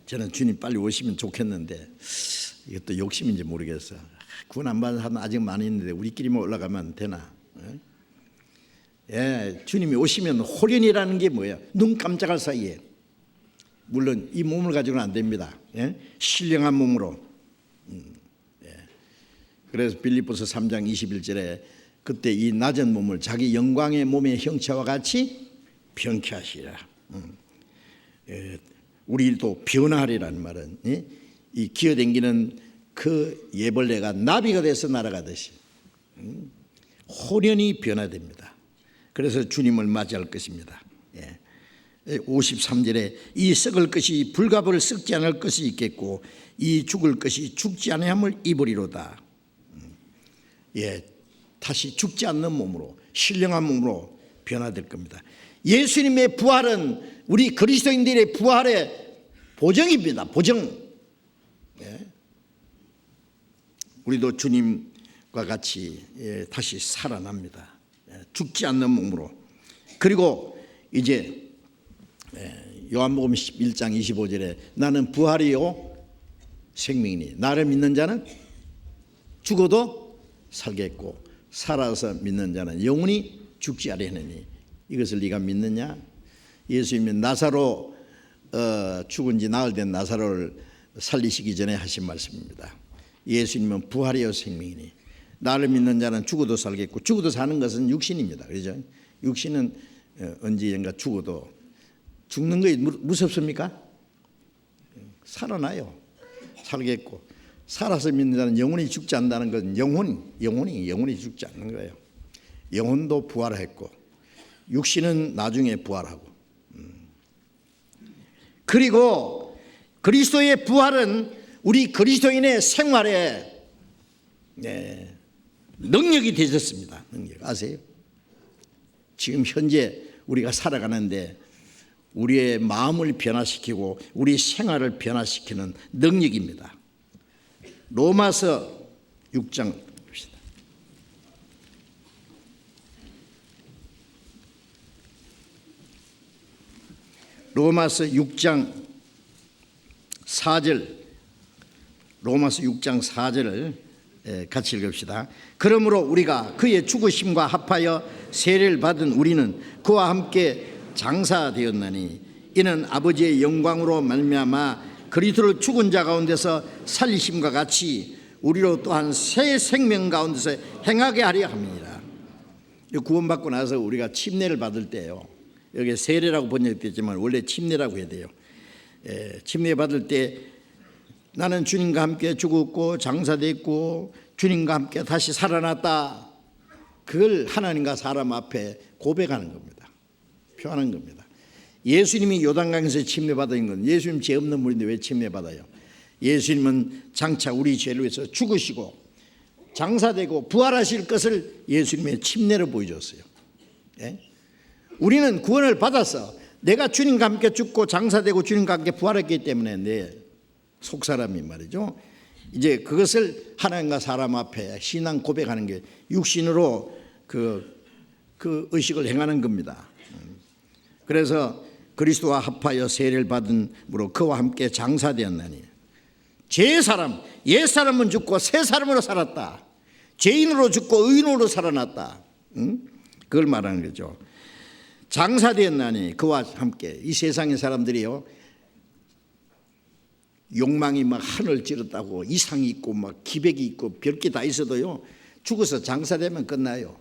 저는 주님 빨리 오시면 좋겠는데 이것도 욕심인지 모르겠어요. 구원 안 받은 사람 아직 많이 있는데 우리끼리만 올라가면 되나? 예, 주님이 오시면 호련이라는 게 뭐예요? 눈 깜짝할 사이에. 물론 이 몸을 가지고는 안 됩니다. 예? 신령한 몸으로. 예. 그래서 빌립보서 3장 21절에 그때 이 낮은 몸을 자기 영광의 몸의 형체와 같이 병쾌하시리라. 예. 우리도 변화하리라는 말은 이 기어댕기는 그 예벌레가 나비가 돼서 날아가듯이 호련히 변화됩니다. 그래서 주님을 맞이할 것입니다. 53절에 이 썩을 것이 불갑을 썩지 않을 것이 있겠고 이 죽을 것이 죽지 아니함을 입으리로다. 다시 죽지 않는 몸으로 신령한 몸으로 변화될 겁니다. 예수님의 부활은 우리 그리스도인들의 부활의 보정입니다. 보정. 우리도 주님과 같이 다시 살아납니다. 죽지 않는 몸으로. 그리고 이제 요한복음 11장 25절에 나는 부활이요 생명이니 나를 믿는 자는 죽어도 살겠고 살아서 믿는 자는 영원히 죽지 아니하느니 이것을 네가 믿느냐? 예수님이 나사로 죽은 지 나흘 된 나사로를 살리시기 전에 하신 말씀입니다. 예수님은 부활이요 생명이니 나를 믿는 자는 죽어도 살겠고 죽어도 사는 것은 육신입니다. 그렇죠? 육신은 언제인가 죽어도 죽는 것이 무섭습니까? 살아나요. 살겠고 살아서 믿는 자는 영원히 죽지 않는다는 것은 영혼이 죽지 않는 거예요. 영혼도 부활했고 육신은 나중에 부활하고 그리고 그리스도의 부활은 우리 그리스도인의 생활에 능력이 되셨습니다. 능력 아세요? 지금 현재 우리가 살아가는데 우리의 마음을 변화시키고 우리 생활을 변화시키는 능력입니다. 로마서 6장 봅시다. 로마서 6장 4절 로마서 6장 4절을 같이 읽읍시다. 그러므로 우리가 그의 죽으심과 합하여 세례를 받은 우리는 그와 함께 장사되었나니 이는 아버지의 영광으로 말미암아 그리스도를 죽은 자 가운데서 살리심과 같이 우리로 또한 새 생명 가운데서 행하게 하려 함이니라. 구원받고 나서 우리가 침례를 받을 때요, 여기 세례라고 번역됐지만 원래 침례라고 해야 돼요. 침례 받을 때 나는 주님과 함께 죽었고 장사됐고 주님과 함께 다시 살아났다. 그걸 하나님과 사람 앞에 고백하는 겁니다. 표하는 겁니다. 예수님이 요단강에서 침례받은 건 예수님 죄 없는 분인데 왜 침례받아요? 예수님은 장차 우리 죄를 위해서 죽으시고 장사되고 부활하실 것을 예수님의 침례로 보여줬어요. 우리는 구원을 받아서 내가 주님과 함께 죽고 장사되고 주님과 함께 부활했기 때문에 내 속사람이 말이죠, 이제 그것을 하나님과 사람 앞에 신앙 고백하는 게 육신으로 그 의식을 행하는 겁니다. 그래서 그리스도와 합하여 세례를 받음으로 그와 함께 장사되었나니 옛사람은 죽고 새 사람으로 살았다. 죄인으로 죽고 의인으로 살아났다. 그걸 말하는 거죠. 장사되었나니 그와 함께. 이 세상의 사람들이요, 욕망이 막 하늘 찌르다고 이상이 있고 막 기백이 있고 별게 다 있어도요, 죽어서 장사되면 끝나요.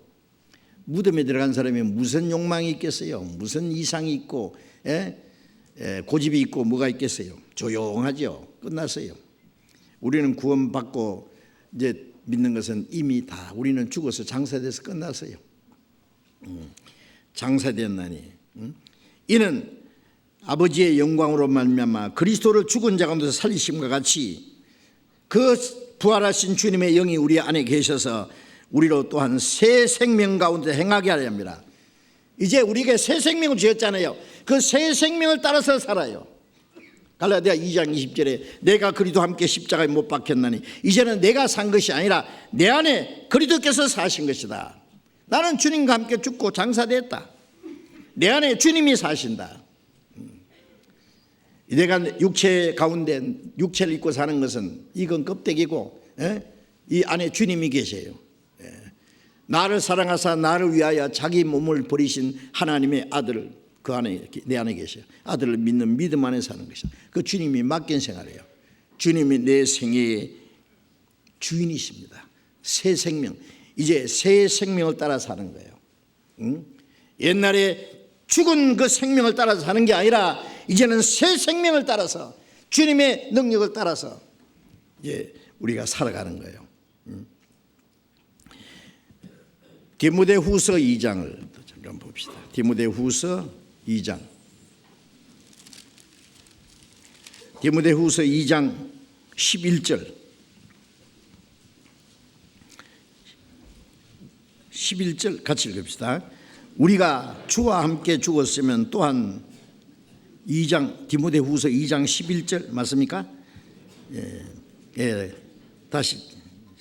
무덤에 들어간 사람이 무슨 욕망이 있겠어요? 무슨 이상이 있고 고집이 있고 뭐가 있겠어요? 조용하죠. 끝났어요. 우리는 구원받고 이제 믿는 것은 이미 다 우리는 죽어서 장사돼서 끝났어요. 장사되었나니 이는 아버지의 영광으로 말미암아 그리스도를 죽은 자 가운데서 살리심과 같이 그 부활하신 주님의 영이 우리 안에 계셔서 우리로 또한 새 생명 가운데 행하게 하려 합니다. 이제 우리에게 새 생명을 주셨잖아요. 그 새 생명을 따라서 살아요. 갈라디아 2장 20절에 내가 그리스도와 함께 십자가에 못 박혔나니 이제는 내가 산 것이 아니라 내 안에 그리스도께서 사신 것이다. 나는 주님과 함께 죽고 장사됐다. 내 안에 주님이 사신다. 내가 육체 가운데 육체를 입고 사는 것은 이건 껍데기고 이 안에 주님이 계세요. 나를 사랑하사 나를 위하여 자기 몸을 버리신 하나님의 아들, 그 안에 내 안에 계셔요. 아들을 믿는 믿음 안에 사는 것이다. 그 주님이 맡긴 생활이에요. 주님이 내 생애의 주인이십니다. 새 생명, 이제 새 생명을 따라 사는 거예요. 옛날에 죽은 그 생명을 따라서 사는 게 아니라 이제는 새 생명을 따라서 주님의 능력을 따라서 이제 우리가 살아가는 거예요. 디모데후서 2장을 잠깐 봅시다. 디모데후서 2장. 디모데후서 2장 11절. 11절 같이 읽읍시다. 우리가 주와 함께 죽었으면 또한 2장 디모데후서 2장 11절 맞습니까? 다시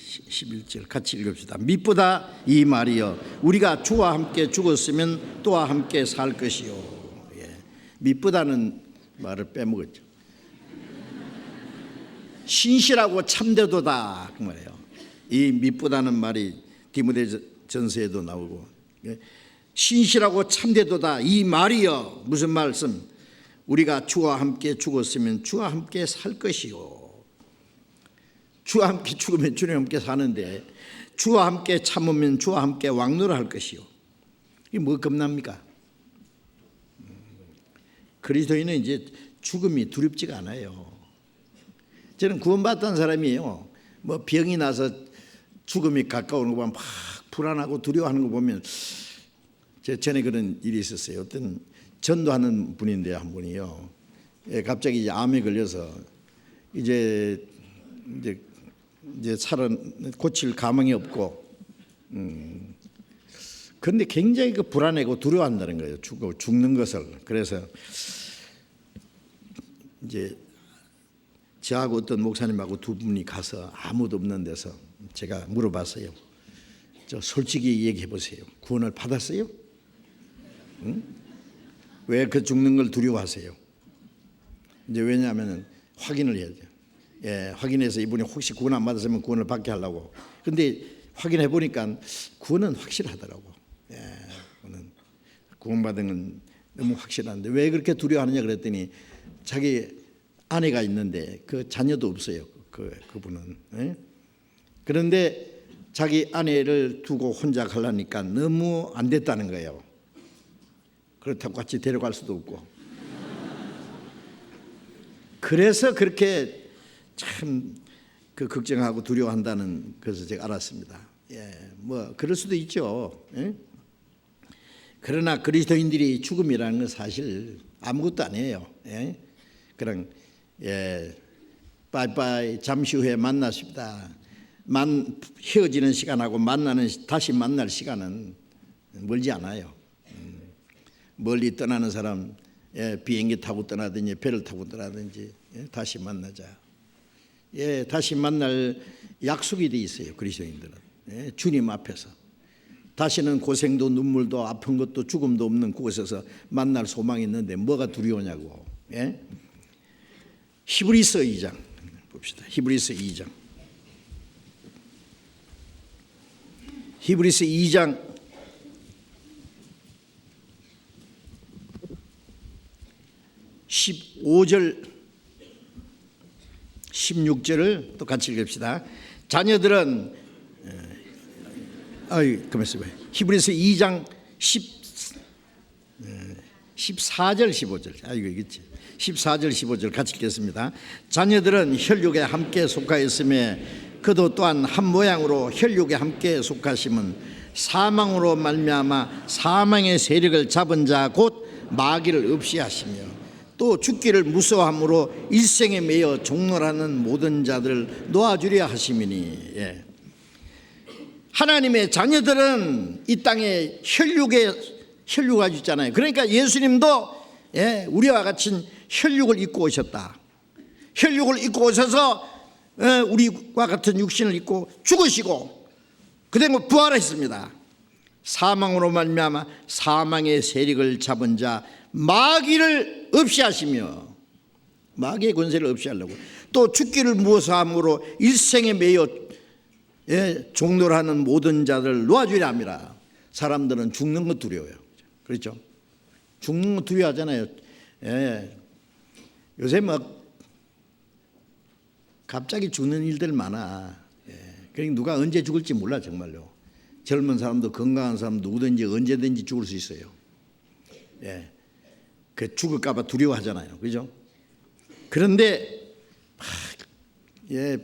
11절 같이 읽읍시다. 미쁘다 이 말이여 우리가 주와 함께 죽었으면 또와 함께 살 것이요. 미쁘다는 말을 빼먹었죠. 신실하고 참되도다 그 말이에요. 이 미쁘다는 말이 디모데전서에도 나오고 신실하고 참되도다 이 말이여 무슨 말씀? 우리가 주와 함께 죽었으면 주와 함께 살 것이요. 주와 함께 죽으면 주님과 함께 사는데 주와 함께 참으면 주와 함께 왕노를 것이요. 이게 뭐 겁납니까? 그리스도인은 이제 죽음이 두렵지가 않아요. 저는 구원받던 사람이에요. 뭐 병이 나서 죽음이 가까우는 거 보면 막 불안하고 두려워하는 거 보면 제 전에 그런 일이 있었어요. 어떤 전도하는 분인데 한 분이요. 갑자기 이제 암에 걸려서 이제 고칠 가망이 없고, 그런데 굉장히 그 불안하고 두려워한다는 거예요. 죽는 것을. 그래서 이제 저하고 어떤 목사님하고 두 분이 가서 아무도 없는 데서 제가 물어봤어요. 저 솔직히 얘기해 보세요. 구원을 받았어요? 응? 왜 그 죽는 걸 두려워하세요? 이제 왜냐하면 확인을 해야죠. 확인해서 이분이 혹시 구원 안 받았으면 구원을 받게 하려고. 근데 확인해 보니까 구원은 확실하더라고. 구원받은 건 너무 확실한데 왜 그렇게 두려워하느냐 그랬더니 자기 아내가 있는데 그 자녀도 없어요. 그분은. 그런데 자기 아내를 두고 혼자 가려니까 너무 안 됐다는 거예요. 그렇다고 같이 데려갈 수도 없고. 그래서 그렇게 참 그 걱정하고 두려워한다는 것을 제가 알았습니다. 뭐 그럴 수도 있죠. 그러나 그리스도인들이 죽음이라는 건 사실 아무것도 아니에요. 그냥 빠이빠이 잠시 후에 만나십니다. 헤어지는 시간하고 다시 만날 시간은 멀지 않아요. 멀리 떠나는 사람 비행기 타고 떠나든지 배를 타고 떠나든지 다시 만나자. 예, 다시 만날 약속이 돼 있어요. 그리스도인들은 예, 주님 앞에서 다시는 고생도 눈물도 아픈 것도 죽음도 없는 그곳에서 만날 소망이 있는데 뭐가 두려우냐고. 예? 히브리서 2장 봅시다. 히브리서 2장. 히브리서 2장 15절 16절을 또 같이 읽읍시다. 자녀들은 그만있어 봐요. 히브리서 2장 14절 15절 이거 있겠지. 14절 15절 같이 읽겠습니다. 자녀들은 혈육에 함께 속하였음에 그도 또한 한 모양으로 혈육에 함께 속하심은 사망으로 말미암아 사망의 세력을 잡은 자 곧 마귀를 없이 하시며 또 죽기를 무서워함으로 일생에 매여 종노라는 모든 자들을 놓아주려 하심이니. 예. 하나님의 자녀들은 이 땅에 혈육 가지고 있잖아요. 그러니까 예수님도 예, 우리와 같이 혈육을 입고 오셨다. 혈육을 입고 오셔서 우리와 같은 육신을 입고 죽으시고 그다음에 부활했습니다. 사망으로 말미암아 사망의 세력을 잡은 자 마귀를 없이 하시며 마귀의 권세를 없이 하려고 또 죽기를 무서워함으로 일생에 매여 종노하는 모든 자들을 놓아주려 합니다. 사람들은 죽는 거 두려워요. 그렇죠? 죽는 거 두려워하잖아요. 예. 요새 막 갑자기 죽는 일들 많아. 예. 그러니까 누가 언제 죽을지 몰라 정말로. 젊은 사람도 건강한 사람도 누구든지 언제든지 죽을 수 있어요. 예. 그 죽을까 봐 두려워하잖아요. 그죠? 그런데 예,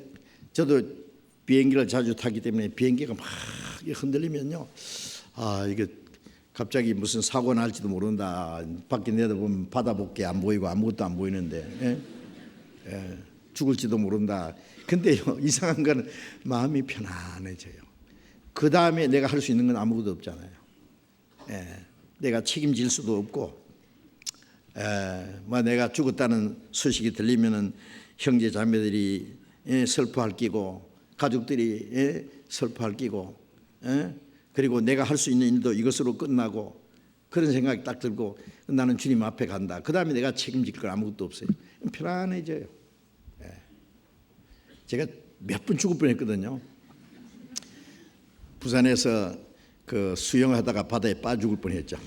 저도 비행기를 자주 타기 때문에 비행기가 막 흔들리면요. 이게 갑자기 무슨 사고 날지도 모른다. 밖에 내다보면 바다 밖에 안 보이고 아무것도 안 보이는데 예, 죽을지도 모른다. 근데요, 이상한 거는 마음이 편안해져요. 그 다음에 내가 할 수 있는 건 아무것도 없잖아요. 예, 내가 책임질 수도 없고 내가 죽었다는 소식이 들리면은 형제 자매들이 슬퍼할 끼고 가족들이 슬퍼할 끼고 그리고 내가 할 수 있는 일도 이것으로 끝나고 그런 생각이 딱 들고 나는 주님 앞에 간다. 그 다음에 내가 책임질 건 아무것도 없어요. 편안해져요. 제가 몇 번 죽을 뻔했거든요. 부산에서 그 수영하다가 바다에 빠져 죽을 뻔했죠.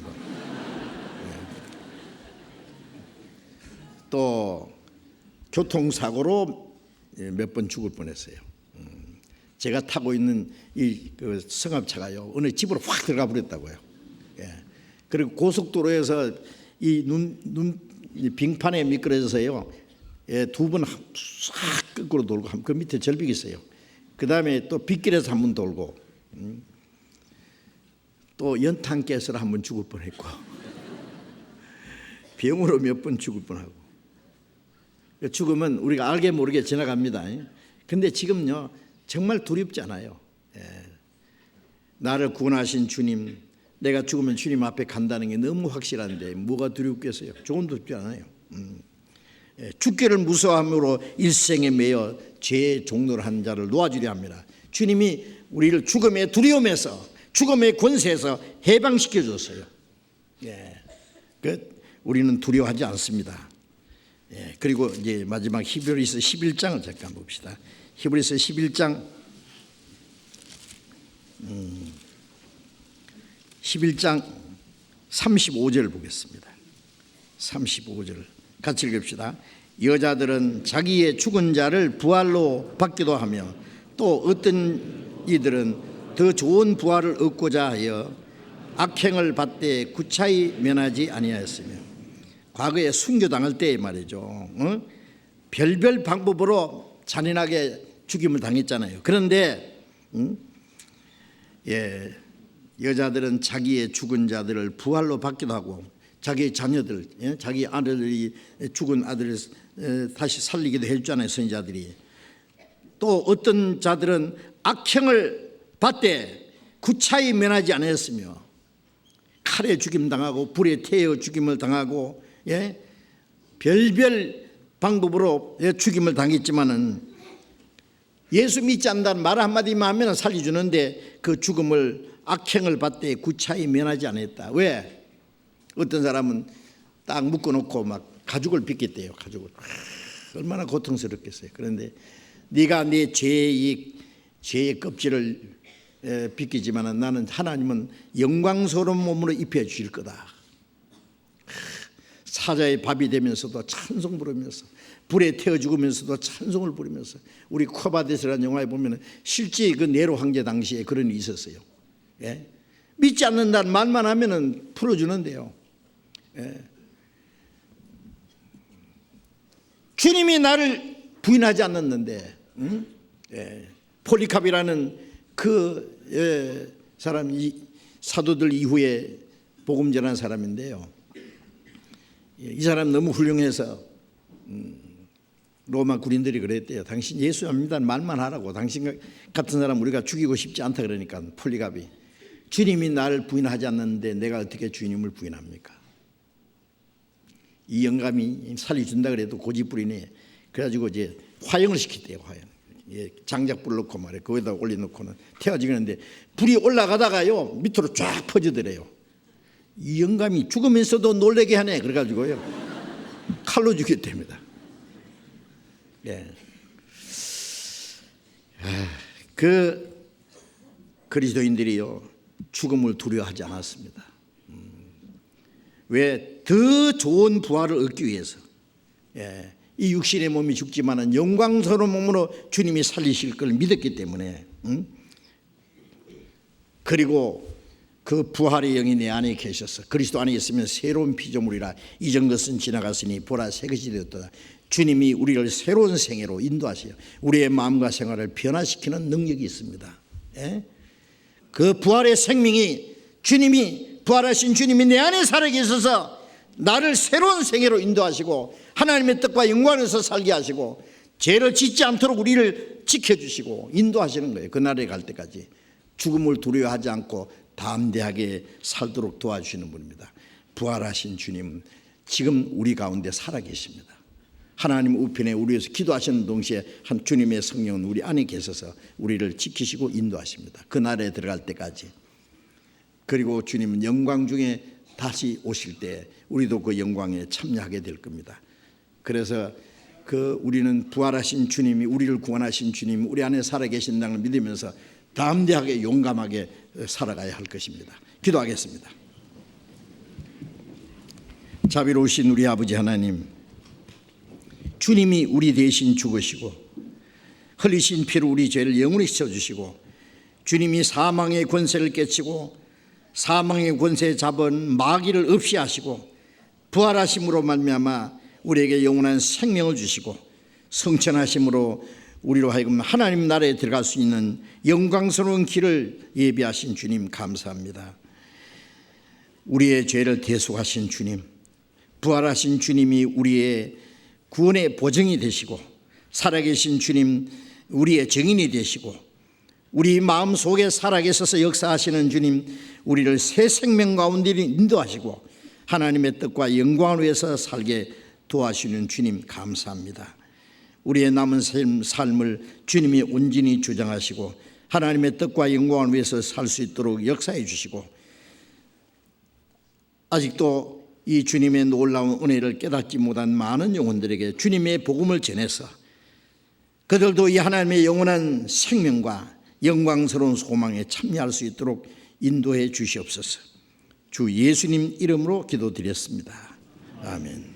또 교통사고로 몇 번 죽을 뻔했어요. 제가 타고 있는 이 그 승합차가요 어느 집으로 확 들어가 버렸다고요. 예. 그리고 고속도로에서 이 빙판에 미끄러져서요. 예, 두 번 싹 거꾸로 돌고 그 밑에 절벽이 있어요. 그 다음에 또 빗길에서 한 번 돌고 또 연탄가스로 한 번 죽을 뻔했고 병으로 몇 번 죽을 뻔하고. 죽음은 우리가 알게 모르게 지나갑니다. 근데 지금요 정말 두렵지 않아요. 예. 나를 구원하신 주님, 내가 죽으면 주님 앞에 간다는 게 너무 확실한데 뭐가 두렵겠어요? 조금 두렵지 않아요. 예. 죽기를 무서워함으로 일생에 매여 죄의 종노를 한 자를 놓아주려 합니다. 주님이 우리를 죽음의 두려움에서 죽음의 권세에서 해방시켜 줬어요. 예. 우리는 두려워하지 않습니다. 예, 그리고 이제 마지막 히브리서 11장을 잠깐 봅시다. 히브리서 11장 35절을 보겠습니다. 35절 같이 읽읍시다. 여자들은 자기의 죽은 자를 부활로 받기도 하며 또 어떤 이들은 더 좋은 부활을 얻고자 하여 악행을 받되 구차히 면하지 아니하였으며 과거에 순교당할 때 말이죠. 별별 방법으로 잔인하게 죽임을 당했잖아요. 그런데 예, 여자들은 자기의 죽은 자들을 부활로 받기도 하고 자기의 자녀들, 자기 아들이 죽은 아들을 다시 살리기도 해주잖아요. 선지자들이. 또 어떤 자들은 악행을 받되 구차히 면하지 않았으며 칼에 죽임 당하고 불에 태워 죽임을 당하고 별별 방법으로 죽임을 당했지만은 예수 믿지 않는다는 말 한마디만 하면 살려주는데 그 죽음을 악행을 받되 구차히 면하지 않았다. 왜? 어떤 사람은 딱 묶어놓고 막 가죽을 빗겠대요. 가죽을. 얼마나 고통스럽겠어요. 그런데 네가 내 죄의 껍질을 빗기지만 나는 하나님은 영광스러운 몸으로 입혀주실 거다. 사자의 밥이 되면서도 찬송 부르면서 불에 태워 죽으면서도 찬송을 부르면서 우리 코바데스라는 영화에 보면 실제 그 네로 황제 당시에 그런 일이 있었어요. 예? 믿지 않는다는 말만 하면은 풀어주는데요. 예. 주님이 나를 부인하지 않았는데, 응? 예. 폴리캅이라는 그 사람이 사도들 이후에 복음 전한 사람인데요. 이 사람 너무 훌륭해서 로마 군인들이 그랬대요. 당신 예수 안 믿는다는 말만 하라고. 당신 같은 사람 우리가 죽이고 싶지 않다 그러니까 폴리갑이 주님이 나를 부인하지 않는데 내가 어떻게 주님을 부인합니까? 이 영감이 살려준다 그래도 고집부리네. 그래가지고 이제 화형을 시켰대요. 화형. 장작불 넣고 말이에요. 거기다 올려놓고는 태워지는데 불이 올라가다가요 밑으로 쫙 퍼지더래요. 이 영감이 죽으면서도 놀래게 하네. 그래가지고요 칼로 죽였답니다. 예. 그 그리스도인들이요 죽음을 두려워하지 않았습니다. 왜? 더 좋은 부활을 얻기 위해서. 예. 이 육신의 몸이 죽지만은 영광스러운 몸으로 주님이 살리실 걸 믿었기 때문에. 그리고 그 부활의 영이 내 안에 계셔서 그리스도 안에 있으면 새로운 피조물이라 이전 것은 지나갔으니 보라 새 것이 되었다. 주님이 우리를 새로운 생애로 인도하세요. 우리의 마음과 생활을 변화시키는 능력이 있습니다. 예? 그 부활의 생명이 주님이 부활하신 주님이 내 안에 살아계셔서 나를 새로운 생애로 인도하시고 하나님의 뜻과 영광에서 살게 하시고 죄를 짓지 않도록 우리를 지켜주시고 인도하시는 거예요. 그날에 갈 때까지 죽음을 두려워하지 않고 담대하게 살도록 도와주시는 분입니다. 부활하신 주님은 지금 우리 가운데 살아계십니다. 하나님 우편에 우리 위해서 기도하시는 동시에 한 주님의 성령은 우리 안에 계셔서 우리를 지키시고 인도하십니다. 그날에 들어갈 때까지. 그리고 주님은 영광 중에 다시 오실 때 우리도 그 영광에 참여하게 될 겁니다. 그래서 우리는 부활하신 주님이 우리를 구원하신 주님이 우리 안에 살아계신다는 걸 믿으면서 담대하게 용감하게 살아가야 할 것입니다. 기도하겠습니다. 자비로우신 우리 아버지 하나님, 주님이 우리 대신 죽으시고 흘리신 피로 우리 죄를 영원히 씻어주시고 주님이 사망의 권세를 깨치고 사망의 권세에 잡은 마귀를 없이 하시고 부활하심으로 말미암아 우리에게 영원한 생명을 주시고 성천하심으로 우리로 하여금 하나님 나라에 들어갈 수 있는 영광스러운 길을 예비하신 주님 감사합니다. 우리의 죄를 대속하신 주님, 부활하신 주님이 우리의 구원의 보증이 되시고 살아계신 주님 우리의 증인이 되시고 우리 마음속에 살아계셔서 역사하시는 주님 우리를 새 생명 가운데 인도하시고 하나님의 뜻과 영광을 위해서 살게 도와주시는 주님 감사합니다. 우리의 남은 삶을 주님이 온전히 주장하시고 하나님의 뜻과 영광을 위해서 살 수 있도록 역사해 주시고 아직도 이 주님의 놀라운 은혜를 깨닫지 못한 많은 영혼들에게 주님의 복음을 전해서 그들도 이 하나님의 영원한 생명과 영광스러운 소망에 참여할 수 있도록 인도해 주시옵소서. 주 예수님 이름으로 기도드렸습니다. 아멘.